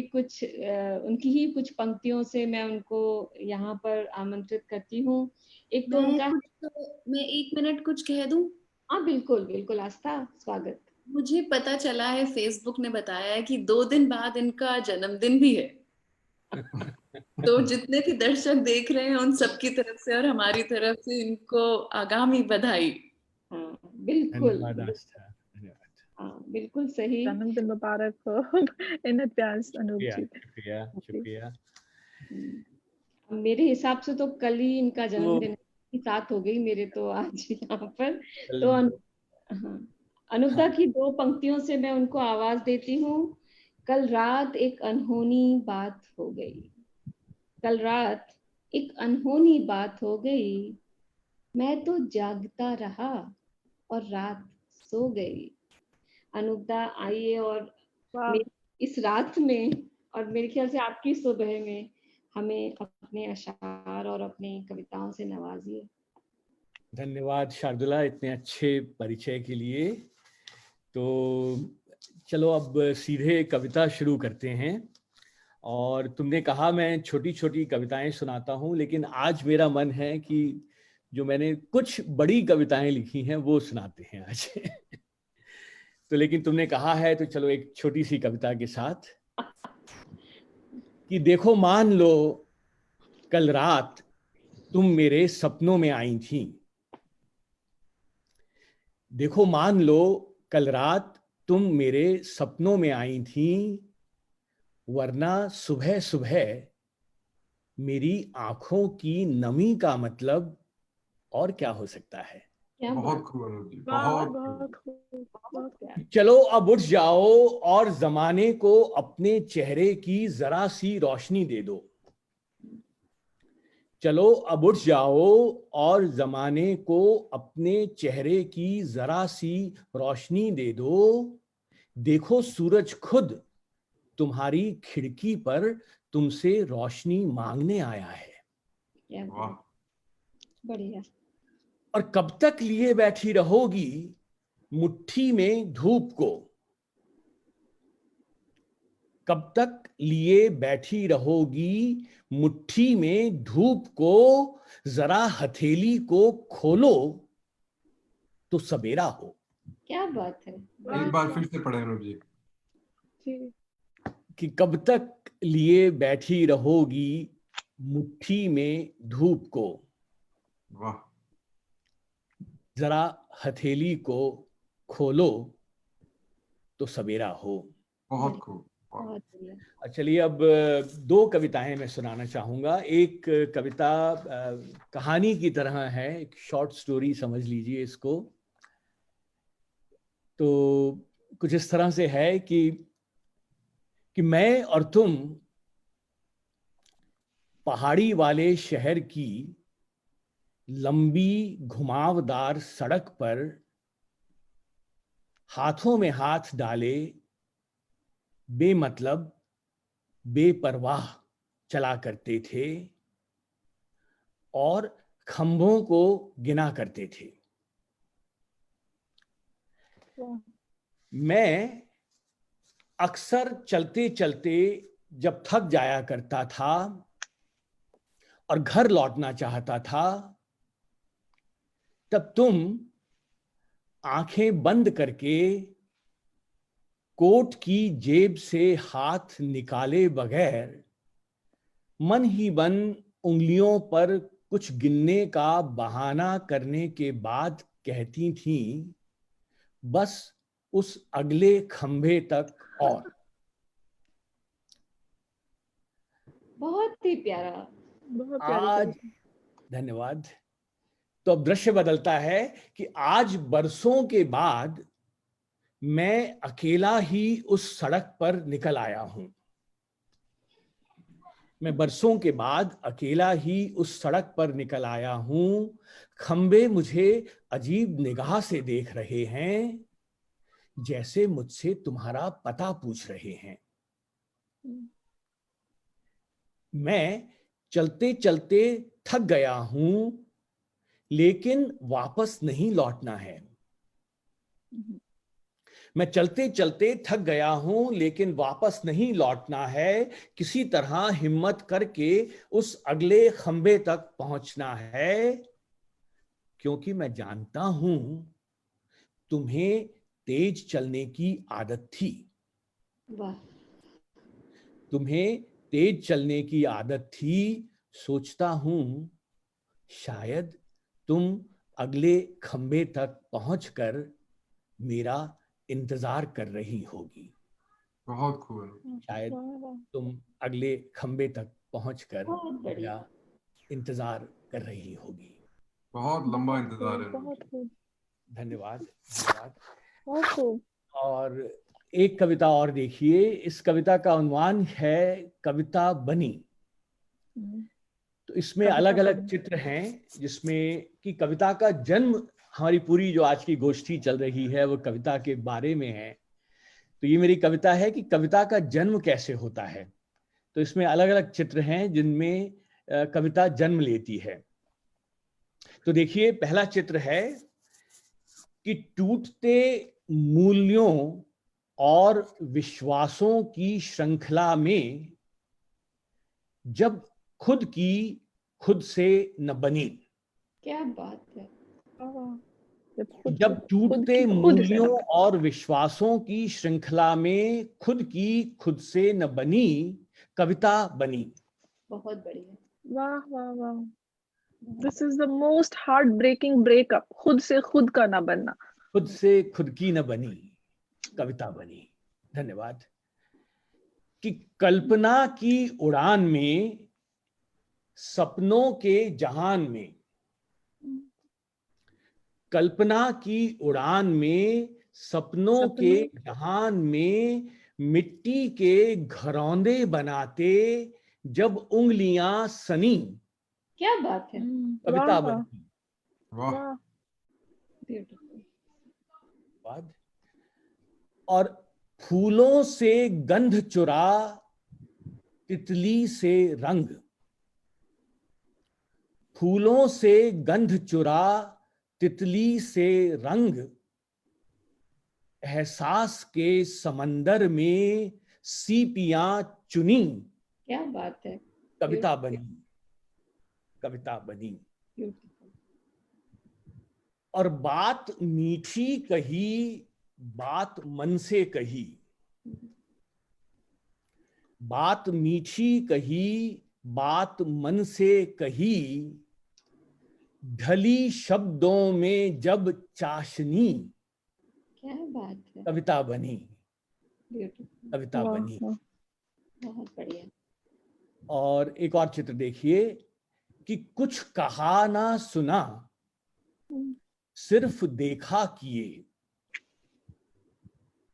ही कुछ पंक्तियों से मैं उनको यहाँ पर आमंत्रित करती हूँ। एक तो उनका, मैं 1 मिनट कुछ कह दूं? हाँ बिल्कुल बिल्कुल आस्था, स्वागत। मुझे पता चला है, फेसबुक ने बताया है कि 2 दिन बाद इनका जन्मदिन भी है। तो जितने भी दर्शक देख रहे हैं उन सबकी तरफ से और हमारी तरफ से इनको आगामी बधाई। हाँ बिल्कुल, धन्यवाद आस्था, धन्यवाद। हाँ बिल्कुल सही। जन्मदिन मुबारक हो इन एडवांस अनूप जी। शुक्रिया शुक्रिया। मेरे हिसाब से तो कल ही इनका जन्मदिन की साथ हो गई मेरे तो आज यहाँ पर। तो हाँ, अनूपदा की 2 पंक्तियों से मैं उनको आवाज देती हूँ। कल रात एक अनहोनी बात हो गई, कल रात एक अनहोनी बात हो गई, मैं तो जागता रहा और रात सो गई। अनूपदा आइए और इस रात में और मेरे ख्याल से आपकी सुबह में हमें अपने अशार और अपनी कविताओं से नवाजिए। धन्यवाद शार्दुला इतने अच्छे परिचय के लिए। तो चलो अब सीधे कविता शुरू करते हैं। और तुमने कहा मैं छोटी छोटी कविताएं सुनाता हूं, लेकिन आज मेरा मन है कि जो मैंने कुछ बड़ी कविताएं लिखी हैं वो सुनाते हैं आज। तो लेकिन तुमने कहा है तो चलो एक छोटी सी कविता के साथ कि देखो मान लो कल रात तुम मेरे सपनों में आई थी। देखो मान लो कल रात तुम मेरे सपनों में आई थी, वरना सुबह सुबह मेरी आंखों की नमी का मतलब और क्या हो सकता है। बहुत खूब, बहुत। चलो अब उठ जाओ और जमाने को अपने चेहरे की जरा सी रोशनी दे दो। चलो अब उठ जाओ और जमाने को अपने चेहरे की जरा सी रोशनी दे दो। देखो सूरज खुद तुम्हारी खिड़की पर तुमसे रोशनी मांगने आया है। बढ़िया। और कब तक लिए बैठी रहोगी मुट्ठी में धूप को, कब तक लिए बैठी रहोगी मुट्ठी में धूप को, जरा हथेली को खोलो तो सवेरा हो। क्या बात है। एक बार फिर से पढ़े अनुप जी। जी। कि कब तक लिए बैठी रहोगी मुट्ठी में धूप को, वाह, जरा हथेली को खोलो तो सवेरा हो। बहुत खूब, वाह। बहुत बढ़िया। चलिए अब दो कविताएं मैं सुनाना चाहूंगा। एक कविता कहानी की तरह है, एक शॉर्ट स्टोरी समझ लीजिए इसको। तो कुछ इस तरह से है कि मैं और तुम पहाड़ी वाले शहर की लंबी घुमावदार सड़क पर हाथों में हाथ डाले बेमतलब बेपरवाह चला करते थे और खंभों को गिना करते थे। मैं अक्सर चलते चलते जब थक जाया करता था और घर लौटना चाहता था, तब तुम आंखें बंद करके कोट की जेब से हाथ निकाले बगैर मन ही मन उंगलियों पर कुछ गिनने का बहाना करने के बाद कहती थीं, बस उस अगले खंभे तक और। बहुत ही प्यारा। बहुत प्यारी आज कविता। धन्यवाद। तो अब दृश्य बदलता है कि आज बरसों के बाद मैं अकेला ही उस सड़क पर निकल आया हूं। मैं बरसों के बाद अकेला ही उस सड़क पर निकल आया हूं। खंबे मुझे अजीब निगाह से देख रहे हैं, जैसे मुझसे तुम्हारा पता पूछ रहे हैं। मैं चलते चलते थक गया हूं, लेकिन वापस नहीं लौटना है। मैं चलते चलते थक गया हूं, लेकिन वापस नहीं लौटना है। किसी तरह हिम्मत करके उस अगले खंबे तक पहुंचना है, क्योंकि मैं जानता हूं तुम्हें तेज चलने की आदत थी। वाह। तुम्हें तेज चलने की आदत थी। सोचता हूं शायद तुम अगले खंबे तक पहुंचकर मेरा इंतजार कर रही होगी। बहुत खूब अनुप। शायद वाह, वाह। तुम अगले खंबे तक पहुंचकर बहुत बढ़िया। मेरा इंतजार कर रही होगी। बहुत लंबा इंतजार है अनुप बहुत जी। खूब। धन्यवाद, धन्यवाद। बहुत खूब। और एक कविता और देखिए। इस कविता का उन्वान है कविता बनी। तो इसमें कविता अलग अलग बनी। चित्र हैं, जिसमें कि कविता का जन्म, हमारी पूरी जो आज की गोष्ठी चल रही है वो कविता के बारे में है। तो ये मेरी कविता है कि कविता का जन्म कैसे होता है। तो इसमें अलग अलग चित्र हैं जिनमें कविता जन्म लेती है। तो देखिए, पहला चित्र है कि टूटते मूल्यों और विश्वासों की श्रृंखला में जब खुद की खुद से न बनी। क्या बात है। जब टूटते मूल्यों और विश्वासों की श्रृंखला में खुद की खुद से न बनी, कविता बनी। बहुत बढ़िया। वाह वाह वाह। This is the most heartbreaking breakup, खुद से खुद का ना बनना। खुद से खुद की न बनी, कविता बनी। धन्यवाद। कि कल्पना की उड़ान में, सपनों के जहान में, कल्पना की उड़ान में, सपनों के जहान में मिट्टी के घरौंदे बनाते जब उंगलियां सनी, क्या बात है। कविता बनी। वाह। ब्यूटीफुल। बाद और फूलों से गंध चुरा तितली से रंग, फूलों से गंध चुरा तितली से रंग, एहसास के समंदर में सीपियां चुनी, क्या बात है। कविता बनी, कविता बनी। ब्यूटीफुल। और बात मीठी कही, बात मन से कही, बात मीठी कही, बात मन से कही, ढली शब्दों में जब चाशनी, क्या बात है, कविता बनी, ब्यूटीफुल, कविता वाह, बनी। वाह। बहुत बढ़िया। और एक और चित्र देखिए कि कुछ कहा ना सुना, सिर्फ देखा किए।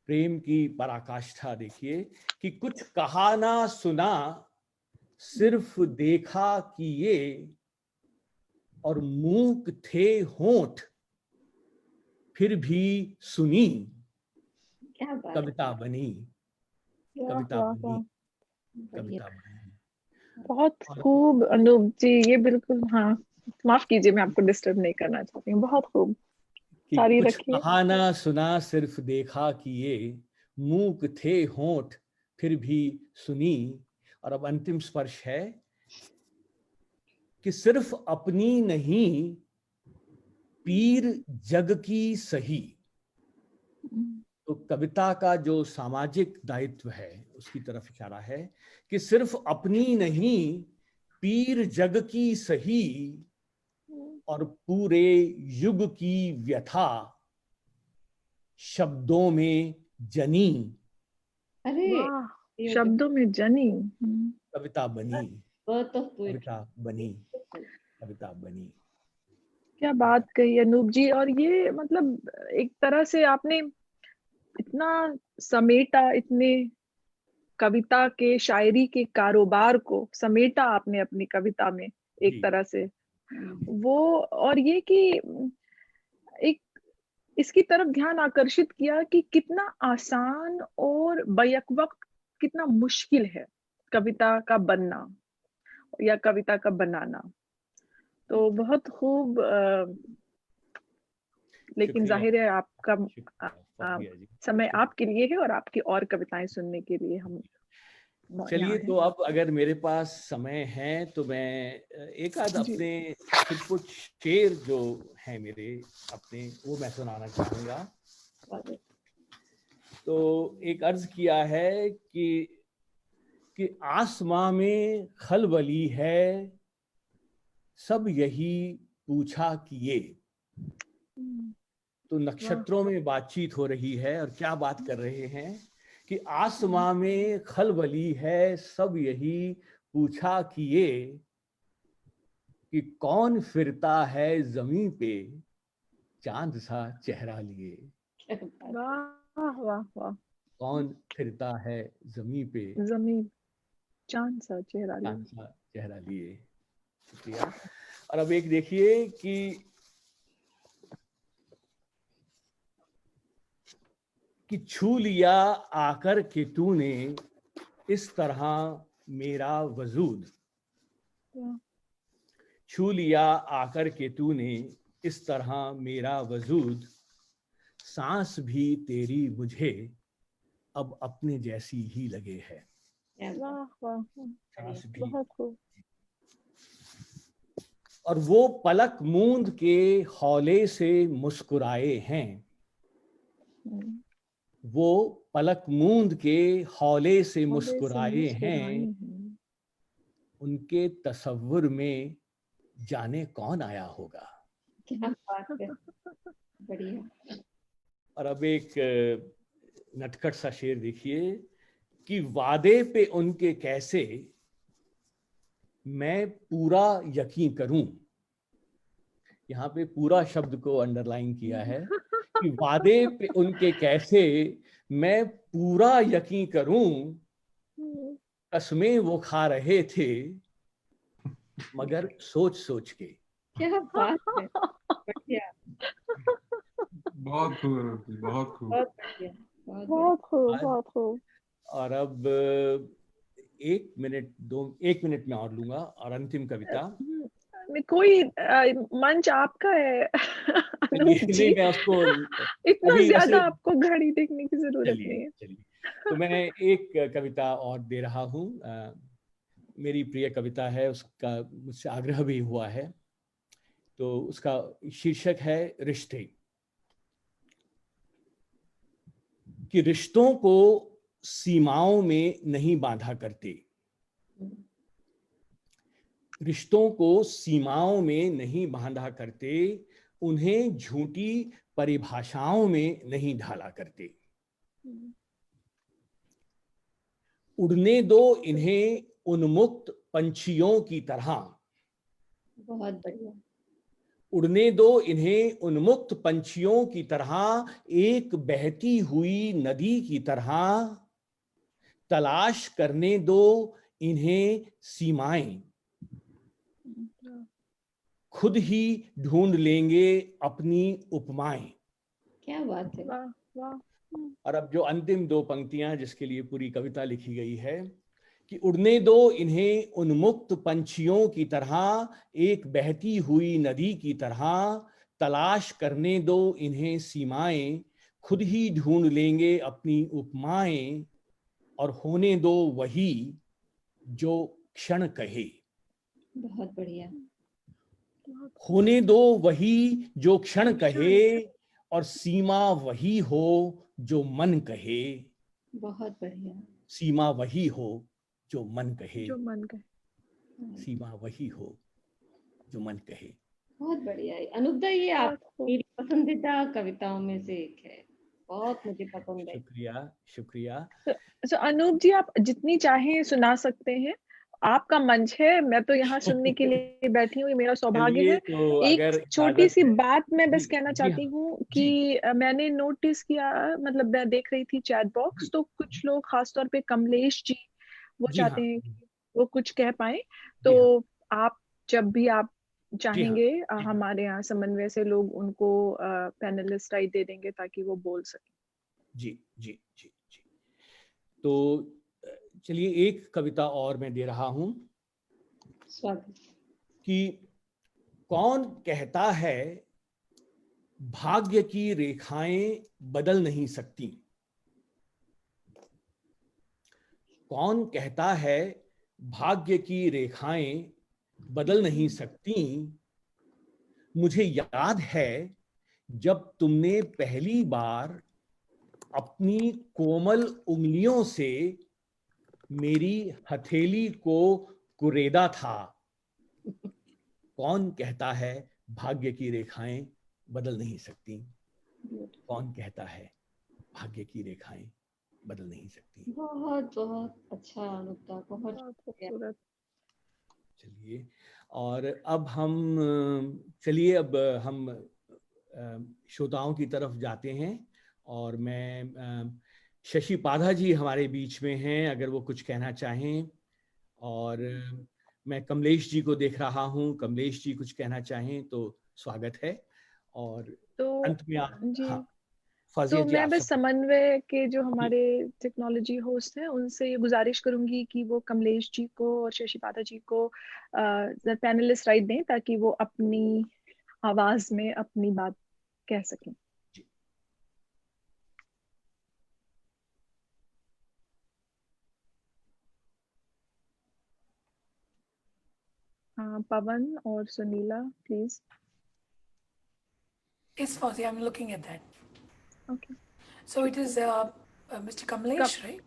प्रेम की पराकाष्ठा देखिए कि कुछ कहा ना सुना, सिर्फ देखा किए, और मूक थे होंठ फिर भी सुनी, क्या बात, कविता बनी, वाह, कविता वाह, बनी, वाह। बढ़िया। कविता बनी। बहुत और खूब अनूप जी, ये बिल्कुल, हाँ, माफ कीजिए, मैं आपको डिस्टर्ब नहीं करना चाहती हूँ। बहुत खूब, कि जारी कुछ रखिए। कहा ना सुना, सिर्फ देखा किए, मूक थे होंठ फिर भी सुनी। और अब अंतिम स्पर्श है कि सिर्फ अपनी नहीं, पीर जग की सही। तो कविता का जो सामाजिक दायित्व है उसकी तरफ इशारा है कि सिर्फ अपनी नहीं, पीर जग की सही, और पूरे युग की व्यथा शब्दों में जनी, अरे वाह, beautiful, शब्दों में जनी। कविता बनी, birth of poetry, कविता बनी, beautiful। कविता बनी। क्या बात कही अनूप जी। और ये मतलब एक तरह से आपने इतना समेटा, इतने कविता के, शायरी के कारोबार को समेटा आपने अपनी कविता में एक जी तरह से। वो, और ये कि एक इसकी तरफ ध्यान आकर्षित किया कि कितना आसान और बैक वक्त कितना मुश्किल है कविता का बनना या कविता का बनाना। तो बहुत खूब, लेकिन शुक्रिया, जाहिर है आपका शुक्रिया फौजिया जी, समय शुक्रिया। आपके लिए है और आपकी और कविताएं सुनने के लिए हम चलिए, यहाँ तो हैं। अब अगर मेरे पास समय है तो मैं एक आध जी। अपने कुछ शेर जो हैं मेरे अपने, वो मैं सुनाना चाहूँगा। तो एक अर्ज किया है कि आसमां में खलबली है, सब यही पूछा किए। तो नक्षत्रों में बातचीत हो रही है और क्या बात कर रहे हैं कि आसमां में खलबली है, सब यही पूछा किए, कि कौन फिरता है जमीन पे चांद सा चेहरा लिए। वाह, वाह, वाह। कौन फिरता है जमीन पे जमीन चांद सा चेहरा लिए। चांद सा चेहरा लिए। शुक्रिया। और अब एक देखिए कि छू लिया आकर के तूने इस तरह मेरा वजूद, छू लिया आकर के तूने इस तरह मेरा वजूद, सांस भी तेरी मुझे अब अपने जैसी ही लगे है। वाह, वाह, सांस भी। बहुत खूब। और वो पलक मूंद के हौले से मुस्कुराए हैं, वो पलक मूंद के हौले से मुस्कुराए हैं, उनके तसव्वुर में जाने कौन आया होगा। क्या बात है, बढ़िया। और अब एक नटखट सा शेर देखिए कि वादे पे उनके कैसे मैं पूरा यकीन करूं। यहाँ पे पूरा शब्द को अंडरलाइन किया है कि वादे पे उनके कैसे मैं पूरा यकीन करूं, कसमें वो खा रहे थे मगर सोच सोच के। क्या बात है, बढ़िया, बहुत खूब, बहुत खूब। बहुत बढ़िया, बहुत बढ़िया। बहुत खूब, बहुत खूब। और अब एक मिनट में और लूंगा। और अंतिम कविता, कोई मंच आपका है अनूप जी, नहीं मैं उसको इतना अभी ज्यादा वैसे, आपको घड़ी देखने की जरूरत नहीं है। चलिए तो मैं एक कविता और दे रहा हूँ। मेरी प्रिय कविता है, उसका मुझसे आग्रह भी हुआ है। तो उसका शीर्षक है रिश्ते। कि रिश्तों को सीमाओं में नहीं बांधा करते, रिश्तों को सीमाओं में नहीं बांधा करते, उन्हें झूठी परिभाषाओं में नहीं ढाला करते। उड़ने दो इन्हें उन्मुक्त पंछियों की तरह, बहुत बढ़िया। उड़ने दो इन्हें उन्मुक्त पंछियों की तरह, एक बहती हुई नदी की तरह, तलाश करने दो इन्हें सीमाएं, खुद ही ढूंढ लेंगे अपनी उपमाएं। क्या बात है। वाह वाह। और अब जो अंतिम दो पंक्तियां जिसके लिए पूरी कविता लिखी गई है कि उड़ने दो इन्हें उन्मुक्त पंछियों की तरह, एक बहती हुई नदी की तरह, तलाश करने दो इन्हें सीमाएं, खुद ही ढूंढ लेंगे अपनी उपमाएं, और होने दो वही जो क्षण कहे। बहुत बढ़िया। होने दो वही जो क्षण कहे, और सीमा वही हो जो मन कहे। बहुत बढ़िया। सीमा वही हो जो मन कहे, जो मन कहे। सीमा वही हो जो मन कहे। बहुत बढ़िया है अनुपदा, ये आप मेरी पसंदीदा कविताओं में से एक है, बहुत मुझे पसंद है। शुक्रिया शुक्रिया। तो अनूप जी, आप जितनी चाहें सुना सकते हैं, आपका मंच है। मैं तो यहाँ सुनने के लिए बैठी हूँ, ये मेरा सौभाग्य है। तो एक अगर छोटी सी है, बात मैं बस जी, कहना जी चाहती हाँ, हूँ जी, कि मैंने नोटिस किया, मतलब मैं देख रही थी चैट बॉक्स, जी, तो कुछ लोग खासतौर पे कमलेश जी, वो जी चाहते हाँ, हैं कि वो कुछ कह पाए। जी हाँ, तो आप जब भी आप जी हाँ, चाहेंगे, जी हाँ, हमारे यहाँ समन्वय से लोग उनको पैनलिस्ट राइट दे देंगे ताकि वो बोल सके। जी जी जी जी। तो चलिए एक कविता और मैं दे रहा हूं स्वागत। कि कौन कहता है भाग्य की रेखाएं बदल नहीं सकती। कौन कहता है भाग्य की रेखाएं बदल नहीं सकती। मुझे याद है जब तुमने पहली बार अपनी कोमल उंगलियों से मेरी हथेली को कुरेदा था। कौन कहता है भाग्य की रेखाएं बदल नहीं सकती। कौन कहता है भाग्य की रेखाएं बदल नहीं सकती। बहुत बहुत अच्छा अनुपदा, बहुत खूबसूरत। चलिए, और अब चलिए अब हम श्रोताओं की तरफ जाते हैं, और मैं शशि पाधा जी हमारे बीच में हैं, अगर वो कुछ कहना चाहें। और मैं कमलेश जी को देख रहा हूं, कमलेश जी कुछ कहना चाहें तो स्वागत है। और तो अंत में आप, जी, हाँ फौजिया तो जी मैं आप बस सब। समन्वय के जो जी हमारे टेक्नोलॉजी होस्ट हैं उनसे ये गुजारिश करूंगी कि वो कमलेश जी को और शशि पाठक जी को पैनलिस्ट राइट दें ताकि वो अपनी आवाज में अपनी बात कह सकें। जी। पवन और Sunila please. Yes, Fauzi, I'm looking at that. Okay. So it is Mr. Kamlesh, right?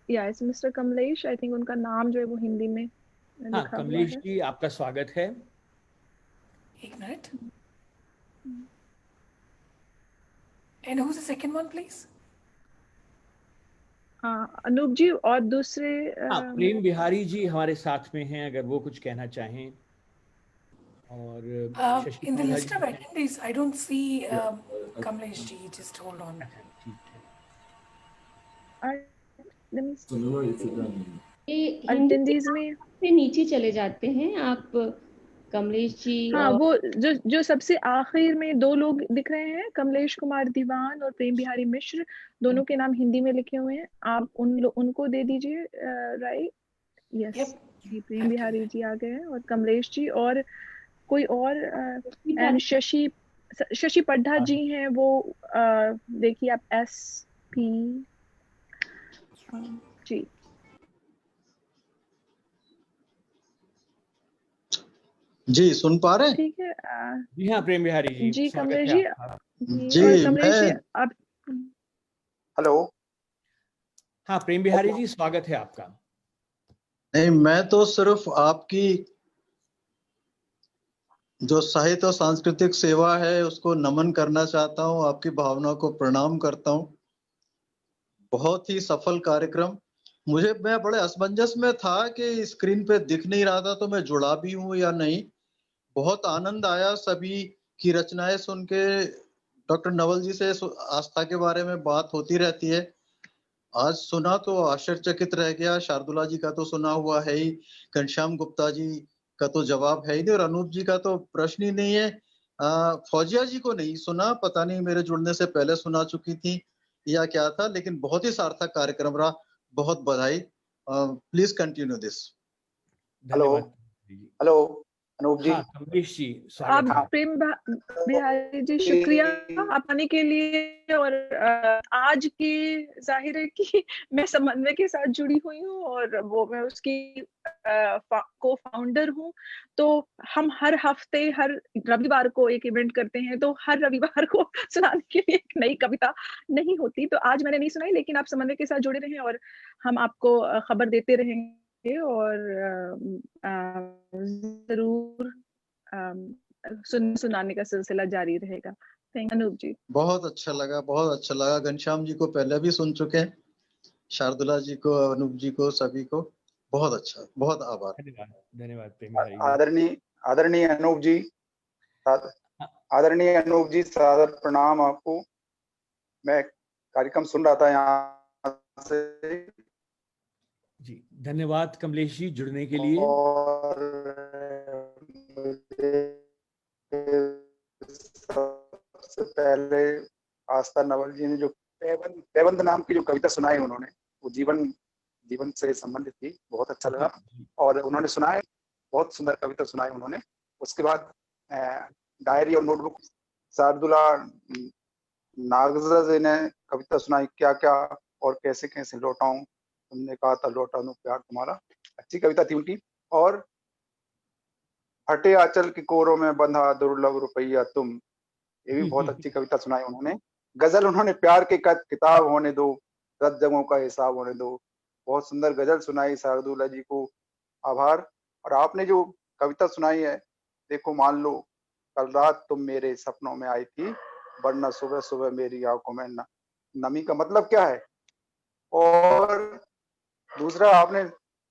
या it's mister Kamlesh, I think उनका नाम जो है वो हिंदी में हाँ लिखा हुआ कमलेश है। जी आपका स्वागत है। एक minute. And who's the second one, please? Anoop जी और दूसरे हाँ प्रेम बिहारी जी हमारे साथ में हैं, अगर वो कुछ कहना चाहें। और Shashi In the Padha list ji of attendees, I don't see Kamlesh ji. Just hold on. ठीक है। ये हिंदी अटेंडीज में, से नीचे चले जाते हैं आप कमलेश जी। हाँ और वो जो सबसे आखिर में दो लोग दिख रहे हैं, कमलेश कुमार दीवान और प्रेम बिहारी मिश्र, दोनों के नाम हिंदी में लिखे हुए हैं। आप उनको दे दीजिए राइट। Yes Yep. जी, प्रेम बिहारी जी आ गए हैं और कमलेश जी और कोई और एंड शशि पड्ढा जी हैं। वो देखिए आप SP जी। जी सुन पा रहे हैं? ठीक है। जी हाँ प्रेम बिहारी जी, जी स्वागत कमलेश है जी। आपका। जी जी और कमलेश जी मैं आप। हेलो। हाँ प्रेम बिहारी जी, स्वागत है आपका। नहीं, मैं तो सिर्फ आपकी जो साहित्य और सांस्कृतिक सेवा है उसको नमन करना चाहता हूँ, आपकी भावना को प्रणाम करता हूँ। बहुत ही सफल कार्यक्रम। मैं बड़े असमंजस में था कि स्क्रीन पे दिख नहीं रहा था तो मैं जुड़ा भी हूँ या नहीं। बहुत आनंद आया सभी की रचनाएं सुन के। डॉक्टर नवल जी से आस्था के बारे में बात होती रहती है, आज सुना तो आश्चर्यचकित रह गया। शार्दुला जी का तो सुना हुआ है ही, घनश्याम गुप्ता जी का तो जवाब है ही नहीं, और अनूप जी का तो प्रश्न ही नहीं है। फौजिया जी को नहीं सुना, पता नहीं मेरे जुड़ने से पहले सुना चुकी थी या क्या था, लेकिन बहुत ही सार्थक कार्यक्रम रहा। बहुत बधाई। Please continue this. हेलो। धन्यवाद जी। हेलो अनूप जी। हाँ कमलेश जी, आप स्वागत है। प्रेम बिहारी जी शुक्रिया आप आने के लिए। और आज की जाहिर है कि मैं समन्वय के साथ जुड़ी हुई हूँ और वो मैं उसकी को फाउंडर हूँ। तो हम हर हफ्ते हर रविवार को एक इवेंट करते हैं, तो हर रविवार को सुनाने के लिए एक नई कविता नहीं होती। तो आज मैंने नहीं सुनाई, लेकिन आप समन्वय के साथ जुड़े रहें और हम आपको खबर देते रहेंगे और जरूर सुनाने का सिलसिला जारी रहेगा। थैंक अनूप जी। बहुत अच्छा लगा, बहुत अच्छा लगा। घनश्याम जी को पहले भी सुन चुके हैं, शार्दुला जी को, अनूप जी को, सभी को बहुत अच्छा, बहुत आभार। धन्यवाद, धन्यवाद प्रेम बिहारी जी। आदरणीय आदरणीय अनूप जी, हाँ, आदरणीय अनूप जी, सादर प्रणाम आपको। मैं कार्यक्रम सुन रहा था यहाँ से जी धन्यवाद कमलेश जी जुड़ने के लिए। और मुझे सबसे पहले आस्था नवल जी ने जो पैबंद नाम की जो कविता सुनाई उन्होंने, वो जीवन से संबंधित थी, बहुत अच्छा लगा। और उन्होंने सुनाए, बहुत सुंदर कविता सुनाई उन्होंने। उसके बाद डायरी और नोटबुक शार्दुला नागजा जी ने कविता सुनाई, क्या क्या और कैसे कैसे लौटाऊं, तुमने कहा था लौटा दूं प्यार तुम्हारा। अच्छी कविता थी उनकी। और हटे आंचल की कोरों में बंधा दुर्लभ रुपया तुम, ये भी बहुत अच्छी कविता सुनाई उन्होंने। गजल उन्होंने प्यार के किताब होने दो, रद जगहों का हिसाब होने दो, बहुत सुंदर गजल सुनाई शार्दुला जी को, आभार। और आपने जो कविता सुनाई है, देखो मान लो कल रात तुम मेरे सपनों में आई थी, वरना सुबह सुबह मेरी आंखों में नमी का मतलब क्या है। और दूसरा आपने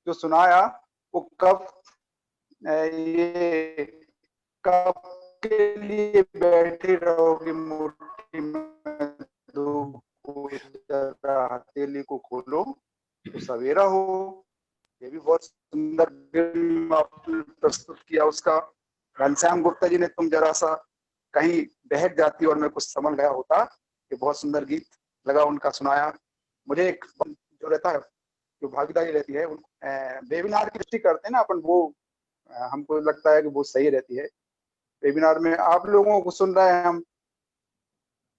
जो सुनाया वो कब ये कब के लिए बैठी रहोगी मुट्ठी में हथेली को खोलो तो सवेरा हो। ये भी बहुत सुंदर फिल्म आपने प्रस्तुत किया उसका। घनश्याम गुप्ता जी ने तुम जरा सा कहीं बहक जाती और मैं कुछ समझ गया होता, ये बहुत सुंदर गीत लगा उनका सुनाया। मुझे एक जो रहता है, जो भागीदारी रहती है, वेबिनार की दृष्टि करते हैं ना अपन, वो हमको लगता है कि वो सही रहती है। वेबिनार में आप लोगों को सुन रहे हैं हम,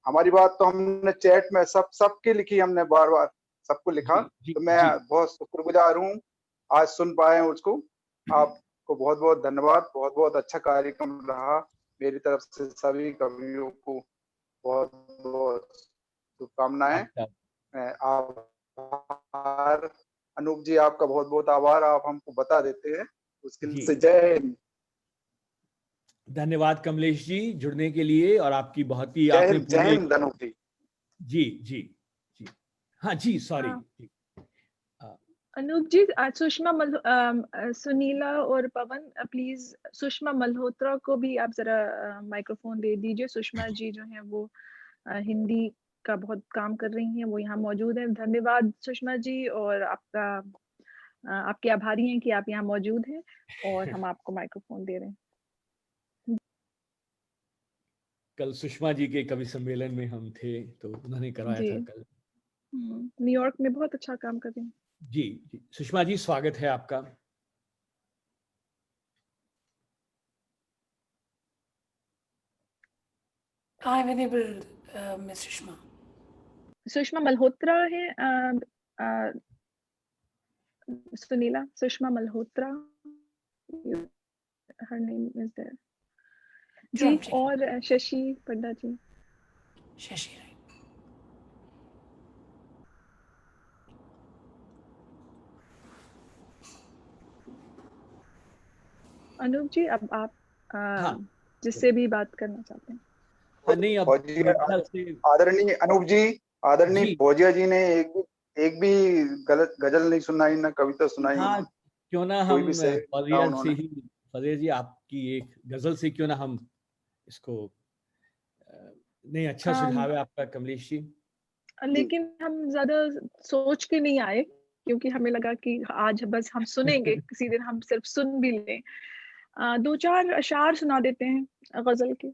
हमारी बात तो हमने चैट में सबके लिखी, हमने बार बार सबको लिखा। तो मैं बहुत शुक्रगुजार हूँ आज सुन पाए उसको। आपको बहुत बहुत धन्यवाद, बहुत बहुत अच्छा कार्यक्रम रहा। मेरी तरफ से सभी कवियों को बहुत बहुत शुभकामनाएं। आभार अनूप जी, आपका बहुत बहुत आभार, आप हमको बता देते हैं उसके लिए। जय हिंद। धन्यवाद कमलेश जी जुड़ने के लिए, और आपकी बहुत ही जय आपने हिंद। जय हिंद अनूप जी। जी जी जी हाँ जी, सॉरी। अनूप जी, सुषमा सुनीला और पवन, प्लीज सुषमा मल्होत्रा को भी आप जरा माइक्रोफोन दे दीजिए। सुषमा जी जो हैं वो हिंदी का बहुत काम कर रही हैं, वो यहाँ मौजूद हैं। धन्यवाद सुषमा जी, और आपके आभारी हैं कि आप यहाँ मौजूद हैं और हम आपको माइक्रोफोन दे रहे हैं। कल सुषमा जी के कवि सम्मेलन में हम थे, तो उन्होंने करवाया था कल। न्यूयॉर्क में बहुत अच्छा काम कर रही हैं। जी जी सुषमा जी, स्वागत है आपका। I'm unable, Miss Sushma. Sushma Malhotra है, Sunila, Sushma Malhotra her name is there. जो जी, हम check- और शशि पंडा जी. शशि राइट. अनूप जी, अब आप हाँ जिससे भी बात करना चाहते हैं. हाँ नहीं अब फौजी मेरे ख्याल से आदरणीय अनूप जी, आदरणीय जी फौजिया जी ने एक भी गलत गजल नहीं सुनाई, ना कविता सुनाई हाँ उन्होंने, क्यों ना कोई हम भी शेर ना फौजिया से उन्होंने। ही फौजिया जी आपकी एक गजल से क्यों ना हम इसको नहीं अच्छा सुझाव है आपका कमलेश जी. लेकिन हम ज्यादा सोच के नहीं आए, क्योंकि हमें लगा कि आज बस हम सुनेंगे, किसी दिन हम सिर्फ सुन भी लें. 2-4 अशार सुना देते हैं गजल के,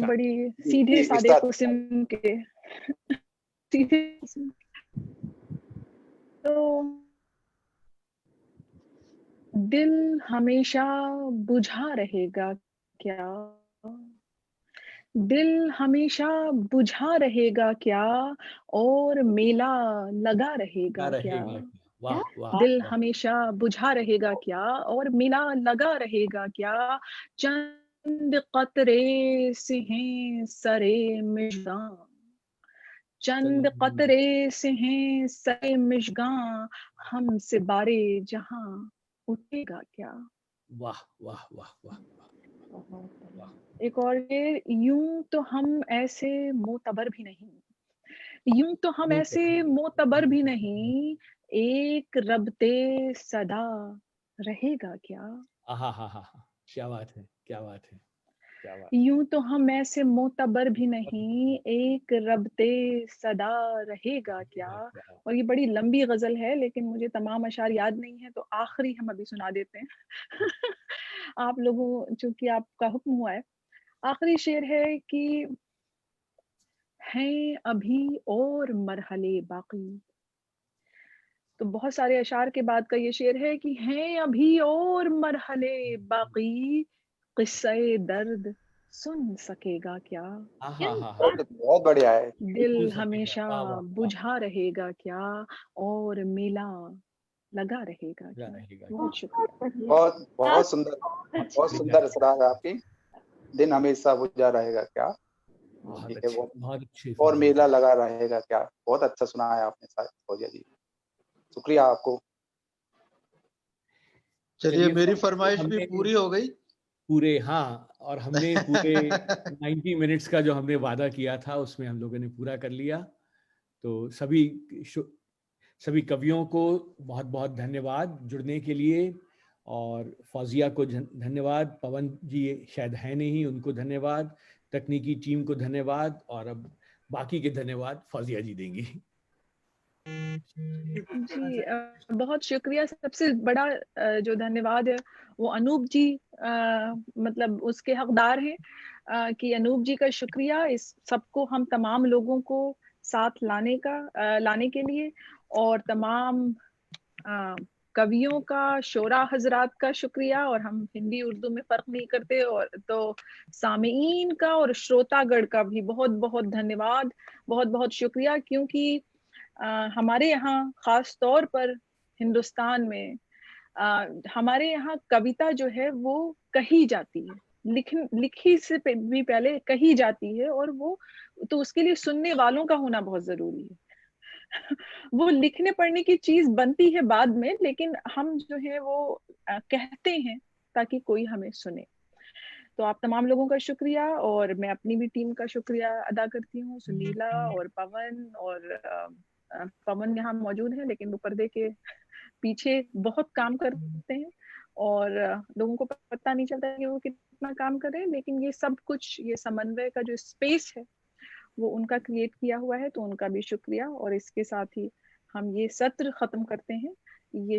बड़ी सीधे सादे विस्तार किस्म के. सीधे किस्म के. तो दिल हमेशा बुझा रहेगा क्या, दिल हमेशा बुझा रहेगा क्या, और मेला लगा रहेगा क्या. रहेगा वाह वाह दिल वाह हमेशा बुझा रहेगा क्या, और मेला लगा रहेगा क्या. चंद कतरे से हैं सरे मिज़गां, चंद कतरे से हैं सरे मिज़गां, हमसे बारे जहां उठेगा क्या. वाह वाह वाह वाह वाह. एक और शेर. यूं तो हम ऐसे मोतबर भी नहीं, यूं तो हम ऐसे मोतबर भी नहीं, एक रबते सदा रहेगा क्या. आहा हा हा हा क्या बात है क्या बात है क्या बात. यूं तो हम ऐसे मोतबर भी नहीं, एक रबते सदा रहेगा क्या. और ये बड़ी लंबी गजल है, लेकिन मुझे तमाम अशार याद नहीं है, तो आखिरी हम अभी सुना देते हैं. आप लोगों, चूंकि आपका हुक्म हुआ है. आखिरी शेर है कि हैं अभी और मरहले बाकी. तो बहुत सारे अशार के बाद का ये शेर है कि हैं अभी और मरहले बाकी, किस्से दर्द सुन सकेगा क्या. आहा हा बहुत बढ़िया है। दिल हमेशा बुझा रहेगा क्या, और मेला लगा रहेगा क्या. बहुत शुक्रिया. बहुत बहुत सुंदर असरार है आपकी. दिन हमेशा बुझा रहेगा क्या, ठीक है, बहुत अच्छे. और मेला लगा रहेगा क्या. बहुत अच्छा सुना है आपने साहब फौजिया जी, शुक्रिया आपको. चलिए मेरी फरमाइश भी पूरी हो गई. पूरे हाँ, और हमने पूरे 90 मिनट्स का जो हमने वादा किया था उसमें हम लोगों ने पूरा कर लिया. तो सभी कवियों को बहुत बहुत धन्यवाद जुड़ने के लिए, और फौजिया को धन्यवाद, पवन जी शायद है नहीं, उनको धन्यवाद, तकनीकी टीम को धन्यवाद, और अब बाकी के धन्यवाद फौजिया जी देंगी. जी, बहुत शुक्रिया. सबसे बड़ा जो धन्यवाद है वो अनूप जी, मतलब उसके हकदार हैं, कि अनूप जी का शुक्रिया इस सबको, हम तमाम लोगों को साथ लाने के लिए, और तमाम कवियों का, शोरा हजरात का शुक्रिया. और हम हिंदी उर्दू में फ़र्क नहीं करते, और तो सामीईन का और श्रोतागण का भी बहुत बहुत धन्यवाद, बहुत बहुत शुक्रिया. क्योंकि हमारे यहाँ ख़ास तौर पर हिंदुस्तान में हमारे यहाँ कविता जो है वो कही जाती है, लिखी से भी पहले कही जाती है, और वो तो उसके लिए सुनने वालों का होना बहुत ज़रूरी है. वो लिखने पढ़ने की चीज बनती है बाद में, लेकिन हम जो है वो कहते हैं ताकि कोई हमें सुने. तो आप तमाम लोगों का शुक्रिया, और मैं अपनी भी टीम का शुक्रिया अदा करती हूँ. सुनीला और पवन, और पवन यहाँ मौजूद है, लेकिन वो पर्दे के पीछे बहुत काम करते हैं, और लोगों को पता नहीं चलता कि वो कितना काम कर रहे हैं. लेकिन ये सब कुछ, ये समन्वय का जो स्पेस है वो उनका क्रिएट किया हुआ है, तो उनका भी शुक्रिया. और इसके साथ ही हम ये सत्र खत्म करते हैं. ये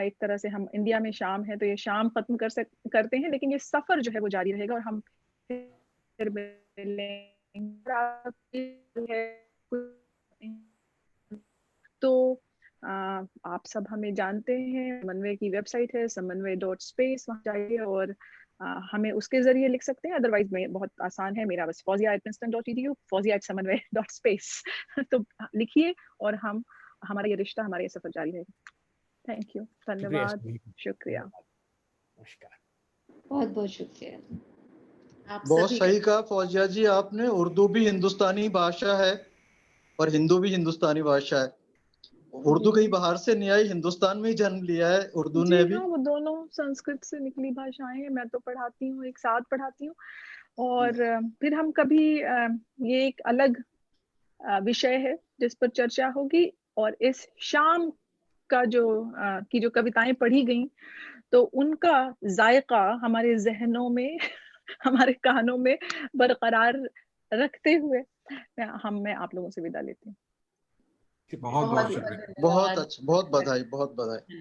एक तरह से हम इंडिया में शाम है तो ये शाम खत्म करते हैं, लेकिन ये सफर जो है वो जारी रहेगा, और हम फिर तो आप सब हमें जानते हैं, समन्वय की वेबसाइट है समन्वय.space, वहाँ जाइए और हमें उसके जरिए लिख सकते हैं. अदरवाइज में बहुत आसान है, मेरा बस fauziya@princeton.edu, fauziya@samanvay.space. तो लिखिए, और हमारा ये रिश्ता, हमारा ये सफर जारी रहेगा. थैंक यू, धन्यवाद, शुक्रिया. नमस्कार. बहुत बहुत शुक्रिया। आप बहुत सभी सही कहा फौजिया जी आपने, उर्दू भी हिंदुस्तानी भाषा है और हिंदू भी हिंदुस्तानी भाषा है। उर्दू कहीं बाहर से नहीं आई, हिंदुस्तान में ही जन्म लिया है उर्दू ने जी भी। हाँ, वो दोनों संस्कृत से निकली भाषाएं हैं। मैं तो पढ़ाती हूँ, एक साथ पढ़ाती हूँ। और फिर हम कभी ये एक अलग विषय है जिस पर चर्चा होगी। और इस शाम का जो कविताएं पढ़ी गई, तो उनका जायका हमारे जहनों में हमारे कानों में बरकरार रखते हुए मैं आप लोगों से विदा लेती हूँ। बहुत बहुत बहुत शुक्रिया। बहुत अच्छा, बहुत बधाई, बहुत बधाई।